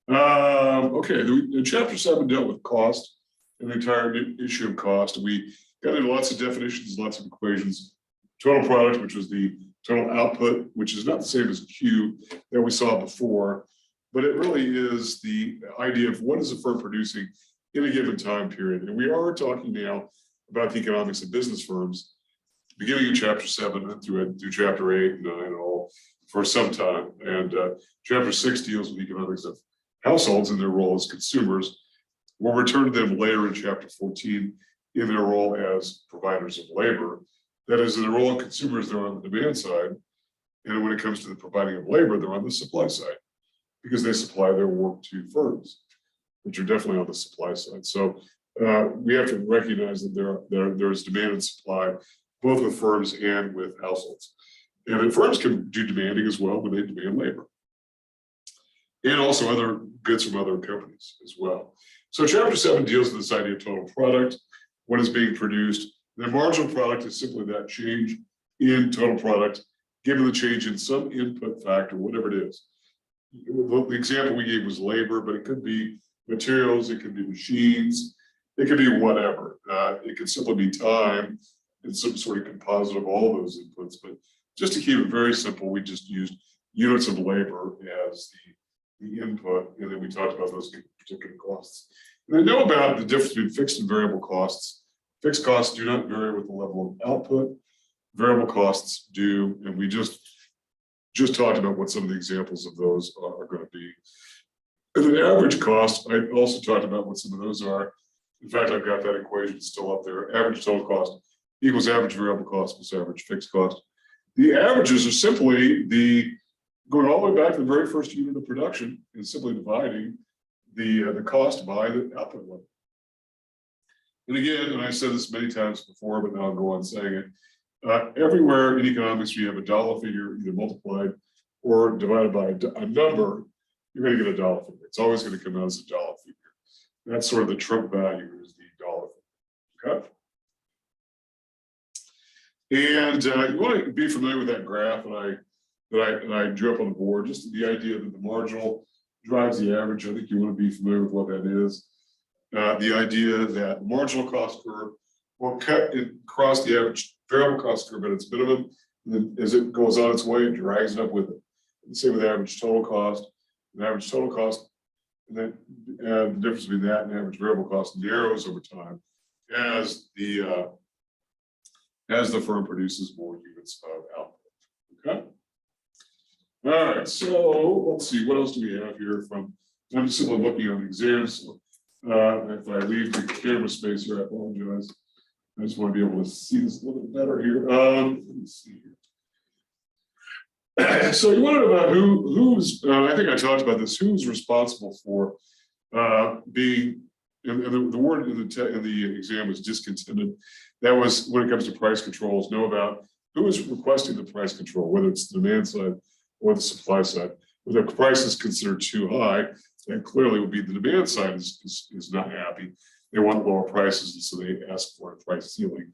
Okay. Chapter 7 dealt with cost and the entire issue of cost. We got into lots of definitions, lots of equations. Total product, which was the total output, which is not the same as Q that we saw before, but it really is the idea of what is a firm producing in a given time period. And we are talking now about the economics of business firms, beginning in chapter 7 and through chapter 8 and 9 and all for some time. And chapter 6 deals with economics of households and their role as consumers. We'll return to them later in chapter 14 in their role as providers of labor. That is, in the role of consumers, they're on the demand side. And when it comes to the providing of labor, they're on the supply side because they supply their work to firms, which are definitely on the supply side. So we have to recognize that there's demand and supply, both with firms and with households. And then firms can do demanding as well when they demand labor. And also other goods from other companies as well. So chapter 7 deals with this idea of total product, what is being produced. The marginal product is simply that change in total product, given the change in some input factor, whatever it is. The example we gave was labor, but it could be materials, it could be machines, it could be whatever. It could simply be time and some sort of composite of all those inputs. But just to keep it very simple, we just used units of labor as the input, and then we talked about those particular costs. And I know about the difference between fixed and variable costs. Fixed costs do not vary with the level of output. Variable costs do, and we just talked about what some of the examples of those are going to be. And then average cost, I also talked about what some of those are. In fact, I've got that equation still up there. Average total cost equals average variable cost plus average fixed cost. The averages are simply going all the way back to the very first unit of production and simply dividing the cost by the output level. And again, and I said this many times before, but now I'll go on saying it. Everywhere in economics, you have a dollar figure either multiplied or divided by a number, you're going to get a dollar figure. It's always going to come out as a dollar figure. That's sort of the trump value is the dollar figure. Okay. And you want to be familiar with that graph that I drew up on the board, just the idea that the marginal drives the average. I think you want to be familiar with what that is. The idea that the marginal cost curve will cut it across the average variable cost curve at its minimum, and then as it goes on its way, it drags it up with it. And same with average total cost. And average total cost, and then the difference between that and average variable cost narrows over time as the firm produces more units of output. Okay. All right. So let's see. What else do we have here? I'm just simply looking at the exams. So, if I leave the camera space here, I apologize. I just want to be able to see this a little bit better here. Let me see here. So you wanted about who's, I think I talked about this, who's responsible for being, and the word in the exam was discontented. That was when it comes to price controls, know about who is requesting the price control, whether it's the demand side or the supply side. If the price is considered too high, then clearly would be the demand side is not happy. They want lower prices, and so they ask for a price ceiling.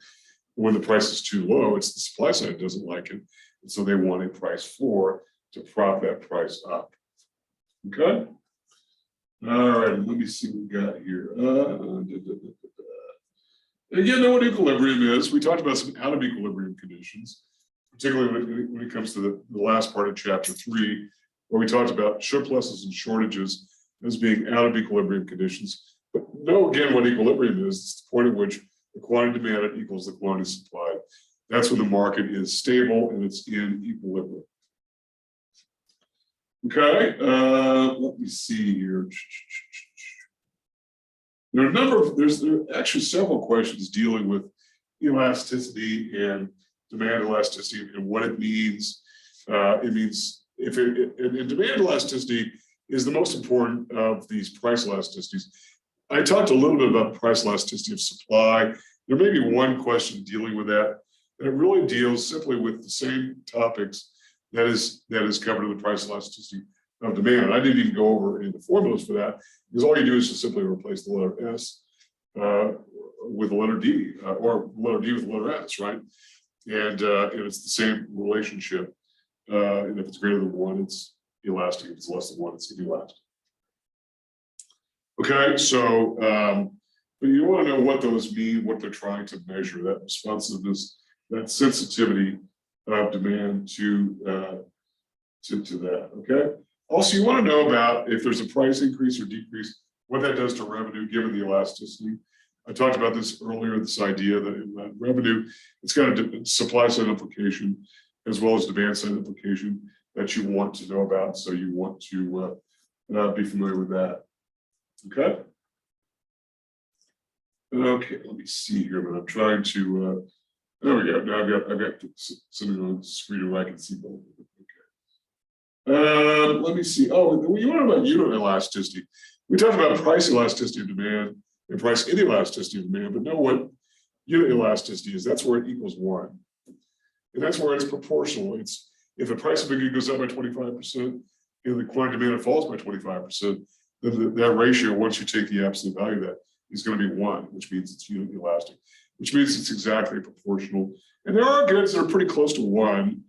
When the price is too low, it's the supply side doesn't like it, and so they want a price floor to prop that price up. Okay. All right. Let me see what we got here. Again, know what equilibrium is. We talked about some out of equilibrium conditions, particularly when it comes to the last part of chapter 3, where we talked about surpluses and shortages as being out of equilibrium conditions. But know again what equilibrium is. It's the point at which the quantity demanded equals the quantity supplied. That's when the market is stable and it's in equilibrium. Okay, let me see here. There are actually several questions dealing with elasticity and demand elasticity and what it means. It means and demand elasticity is the most important of these price elasticities. I talked a little bit about price elasticity of supply. There may be one question dealing with that, and it really deals simply with the same topics that is covered in the price elasticity of demand. I didn't even go over any of the formulas for that, because all you do is just simply replace the letter S with the letter D, or letter D with the letter S, right? And it's the same relationship. And if it's greater than 1, it's elastic. If it's less than 1, it's inelastic. Okay, so but you want to know what those mean, what they're trying to measure, that responsiveness, that sensitivity of demand to that. Okay. Also, you want to know about if there's a price increase or decrease, what that does to revenue given the elasticity. I talked about this earlier, this idea that in revenue, it's got a supply side implication as well as demand side implication that you want to know about. So you want to be familiar with that. Okay. Okay, let me see here, but I'm trying to, there we go. Now I've got something on the screen where I can see both. Okay. Let me see. Oh, you want to know about unit elasticity? We talked about price elasticity of demand and price inelasticity of demand, but know what unit elasticity is? That's where it equals 1. And that's where it's proportional. It's if the price of a good goes up by 25% and the quantity demanded falls by 25%, then that ratio, once you take the absolute value of that, is going to be 1, which means it's unit elastic, which means it's exactly proportional. And there are goods that are pretty close to 1,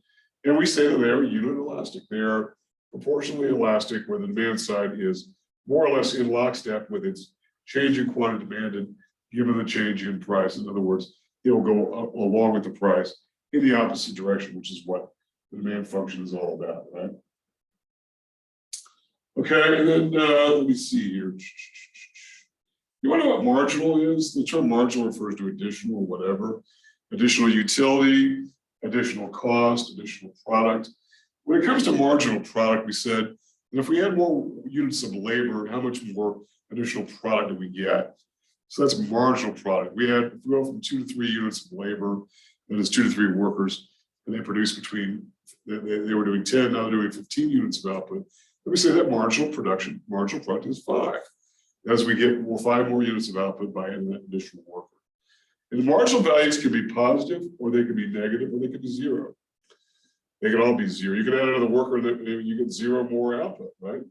and we say that they are unit elastic. They are proportionally elastic, where the demand side is more or less in lockstep with its change in quantity demanded, given the change in price. In other words, it'll go up along with the price in the opposite direction, which is what the demand function is all about, right? Okay, and then let me see here. You want to know what marginal is? The term marginal refers to additional, whatever, additional utility, additional cost, additional product. When it comes to marginal product, we said that if we had more units of labor, how much more additional product do we get? So that's marginal product. If we go from 2 to 3 units of labor, that is 2 to 3 workers, and they produce they were doing 10, now they're doing 15 units of output. Let me say that marginal product is 5. As we get 5 more units of output by adding that additional worker. And the marginal values can be positive, or they can be negative, or they can be 0. They can all be 0. You can add another worker and you get 0 more output, right?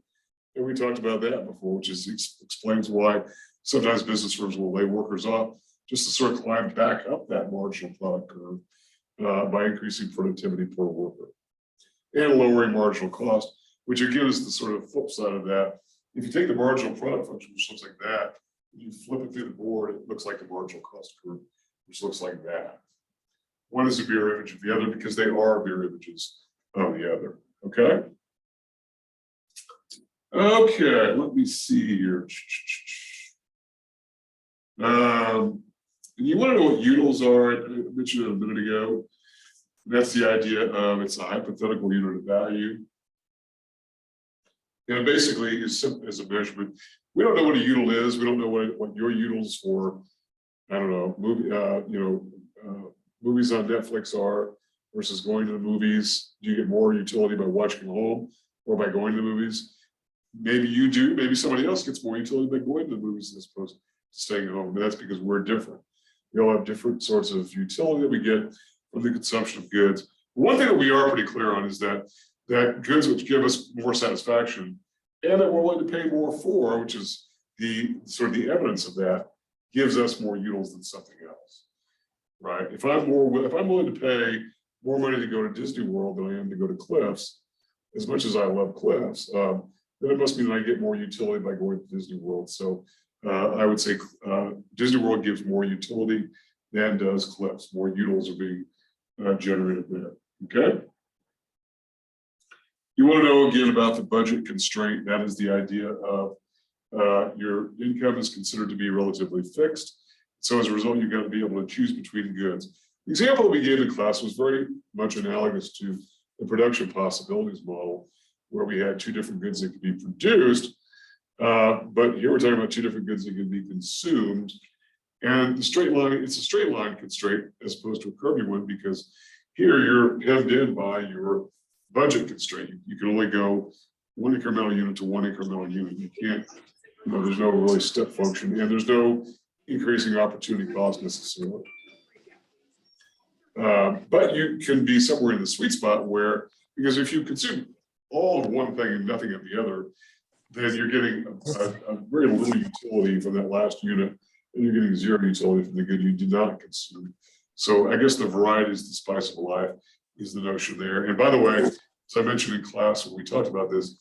And we talked about that before, which explains why sometimes business firms will lay workers off just to sort of climb back up that marginal product curve by increasing productivity per worker and lowering marginal cost, which again is the sort of flip side of that. If you take the marginal product function, which looks like that, and you flip it through the board, it looks like the marginal cost curve, which looks like that. One is a mirror image of the other because they are mirror images of the other. Okay. Okay, let me see here. You want to know what utils are? I mentioned it a minute ago. That's the idea of it's a hypothetical unit of value. And it basically is simple as a measurement. We don't know what a util is. We don't know what your utils for, I don't know, movies on Netflix are versus going to the movies. Do you get more utility by watching at home or by going to the movies? Maybe you do. Maybe somebody else gets more utility by going to the movies as opposed to staying at home. But that's because we're different. We all have different sorts of utility that we get from the consumption of goods. One thing that we are pretty clear on is that goods which give us more satisfaction and that we're willing to pay more for, which is the sort of the evidence of that, gives us more utils than something else, right? If I'm willing to pay more money to go to Disney World than I am to go to Cliffs, as much as I love Cliffs, then it must mean that I get more utility by going to Disney World. So I would say Disney World gives more utility than does Cliffs. More utils are being generated there. Okay. You want to know again about the budget constraint. That is the idea of your income is considered to be relatively fixed. So as a result, you've got to be able to choose between goods. The example that we gave in class was very much analogous to the production possibilities model, where we had 2 different goods that could be produced. But here we're talking about 2 different goods that can be consumed. And the straight line, it's a straight line constraint as opposed to a curvy one, because here you're hemmed in by your budget constraint. You can only go 1 incremental unit to 1 incremental unit. You can't, there's no really step function, and there's no increasing opportunity cost necessarily. But you can be somewhere in the sweet spot where, because if you consume all of one thing and nothing of the other, then you're getting a very little utility from that last unit, and you're getting 0 utility from the good you did not consume. So I guess the variety is the spice of life is the notion there. And by the way, as I mentioned in class when we talked about this,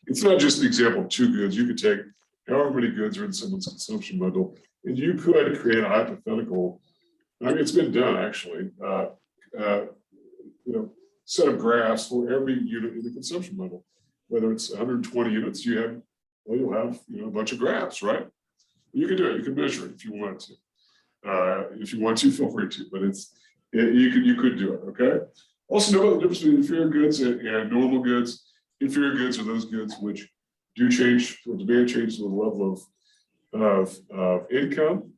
it's not just the example of 2 goods. You could take however many goods are in someone's consumption bundle, and you could create a hypothetical. I mean, it's been done actually. Set of graphs for every unit in the consumption bundle. Whether it's 120 units, you'll have a bunch of graphs, right? You can do it. You can measure it if you want to. If you want to, feel free to. But you could do it. Okay. Also, know about the difference between inferior goods and normal goods. Inferior goods are those goods which do change, or demand changes with the level of income.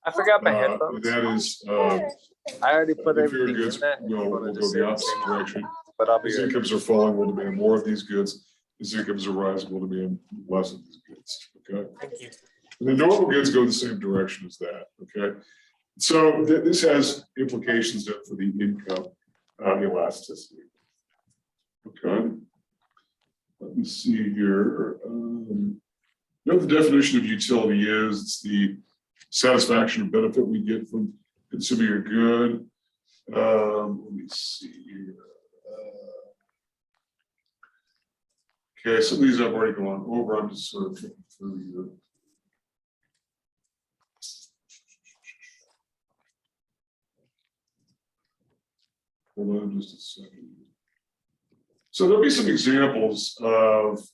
I forgot my headphones. That is, I already put inferior everything goods in that. will go the opposite direction. But I'll be As right incomes are falling, we'll demand more of these goods. As incomes are rising, we'll demand less of these goods. Okay. Thank you. And the normal goods go the same direction as that. Okay. So this has implications then for the income elasticity. Okay. Let me see here. You know what the definition of utility is? It's the satisfaction or benefit we get from consuming a good. Let me see here. Okay, some of these I've already gone over. I'm just sort of looking through here. Hold on just a second. So there'll be some examples of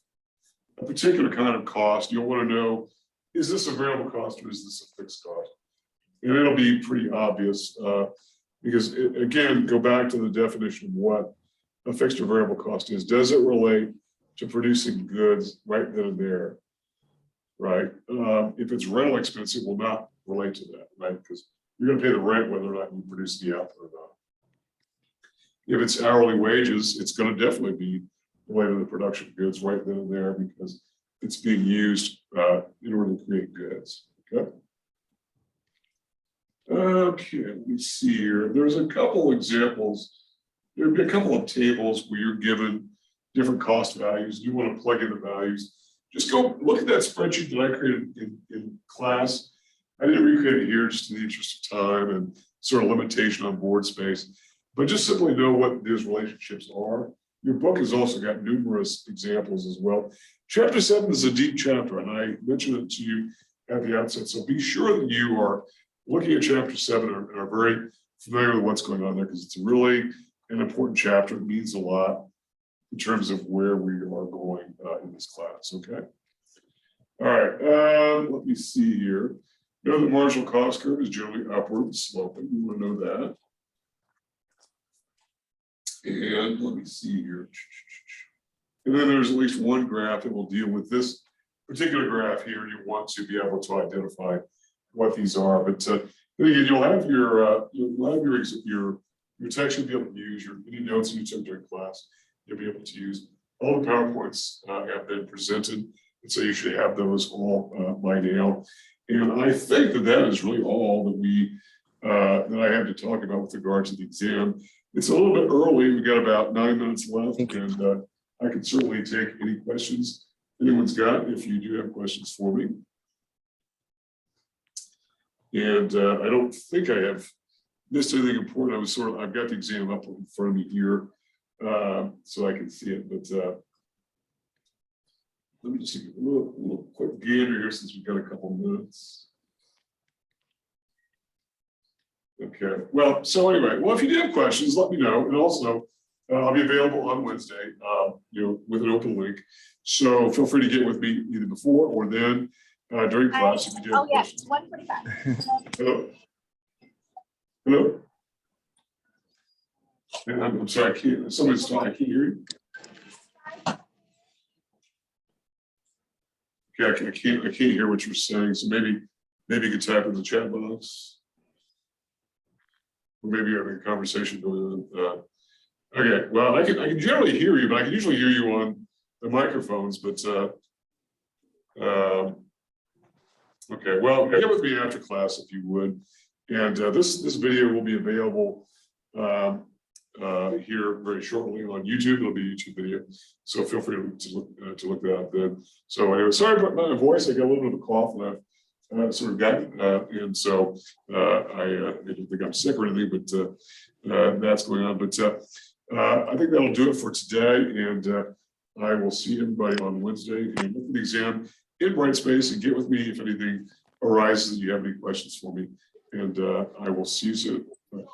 a particular kind of cost. You'll want to know, is this a variable cost or is this a fixed cost? And it'll be pretty obvious because again, go back to the definition of what a fixed or variable cost is. Does it relate to producing goods right then and there? Right? If it's rental expense, it will not relate to that, right? Because you're going to pay the rent whether or not you produce the output or not. If it's hourly wages, it's going to definitely be related to the production of goods right then and there because it's being used in order to create goods. Okay. Okay, let me see here. There's a couple examples. There'd be a couple of tables where you're given different cost values. You want to plug in the values. Just go look at that spreadsheet that I created in class. I didn't recreate it here just in the interest of time and sort of limitation on board space. But just simply know what these relationships are. Your book has also got numerous examples as well. Chapter 7 is a deep chapter, and I mentioned it to you at the outset. So be sure that you are looking at chapter 7 and are very familiar with what's going on there because it's really an important chapter. It means a lot in terms of where we are going in this class. Okay. All right. Let me see here. Know the marginal cost curve is generally upward sloping. We want to know that. And let me see here. And then there's at least one graph that will deal with this particular graph here. You want to be able to identify what these are. But then again, you'll have your text you'll be able to use, any notes you took during class, you'll be able to use. All the PowerPoints have been presented. And so you should have those all by now. And I think that is really all that I have to talk about with regard to the exam. It's a little bit early. We've got about 9 minutes left, and I can certainly take any questions anyone's got if you do have questions for me. And I don't think I have missed anything important. I've got the exam up in front of me here, so I can see it. But let me just take a little quick gander here since we've got a couple minutes. Okay, well, so anyway, if you do have questions, let me know. And also, I'll be available on Wednesday, with an open link. So feel free to get with me either before or then during class if you do have questions. 1:45. Hello? Hello? And I'm sorry, somebody's talking, I can't hear you. Okay, I can't hear what you're saying. So maybe you could type in the chat box. Or maybe you're having a conversation going on. Okay, well, I can generally hear you, but I can usually hear you on the microphones. But okay, well, get with me after class if you would. And this video will be available here very shortly on YouTube. It'll be a YouTube video, so feel free to look that up then. So anyway, sorry about my voice. I got a little bit of a cough and I've sort of got it, and so I don't think I'm sick or anything, but that's going on. But I think that'll do it for today, and I will see everybody on Wednesday and look at the exam in Brightspace and get with me if anything arises and you have any questions for me, and I will see you soon. Bye.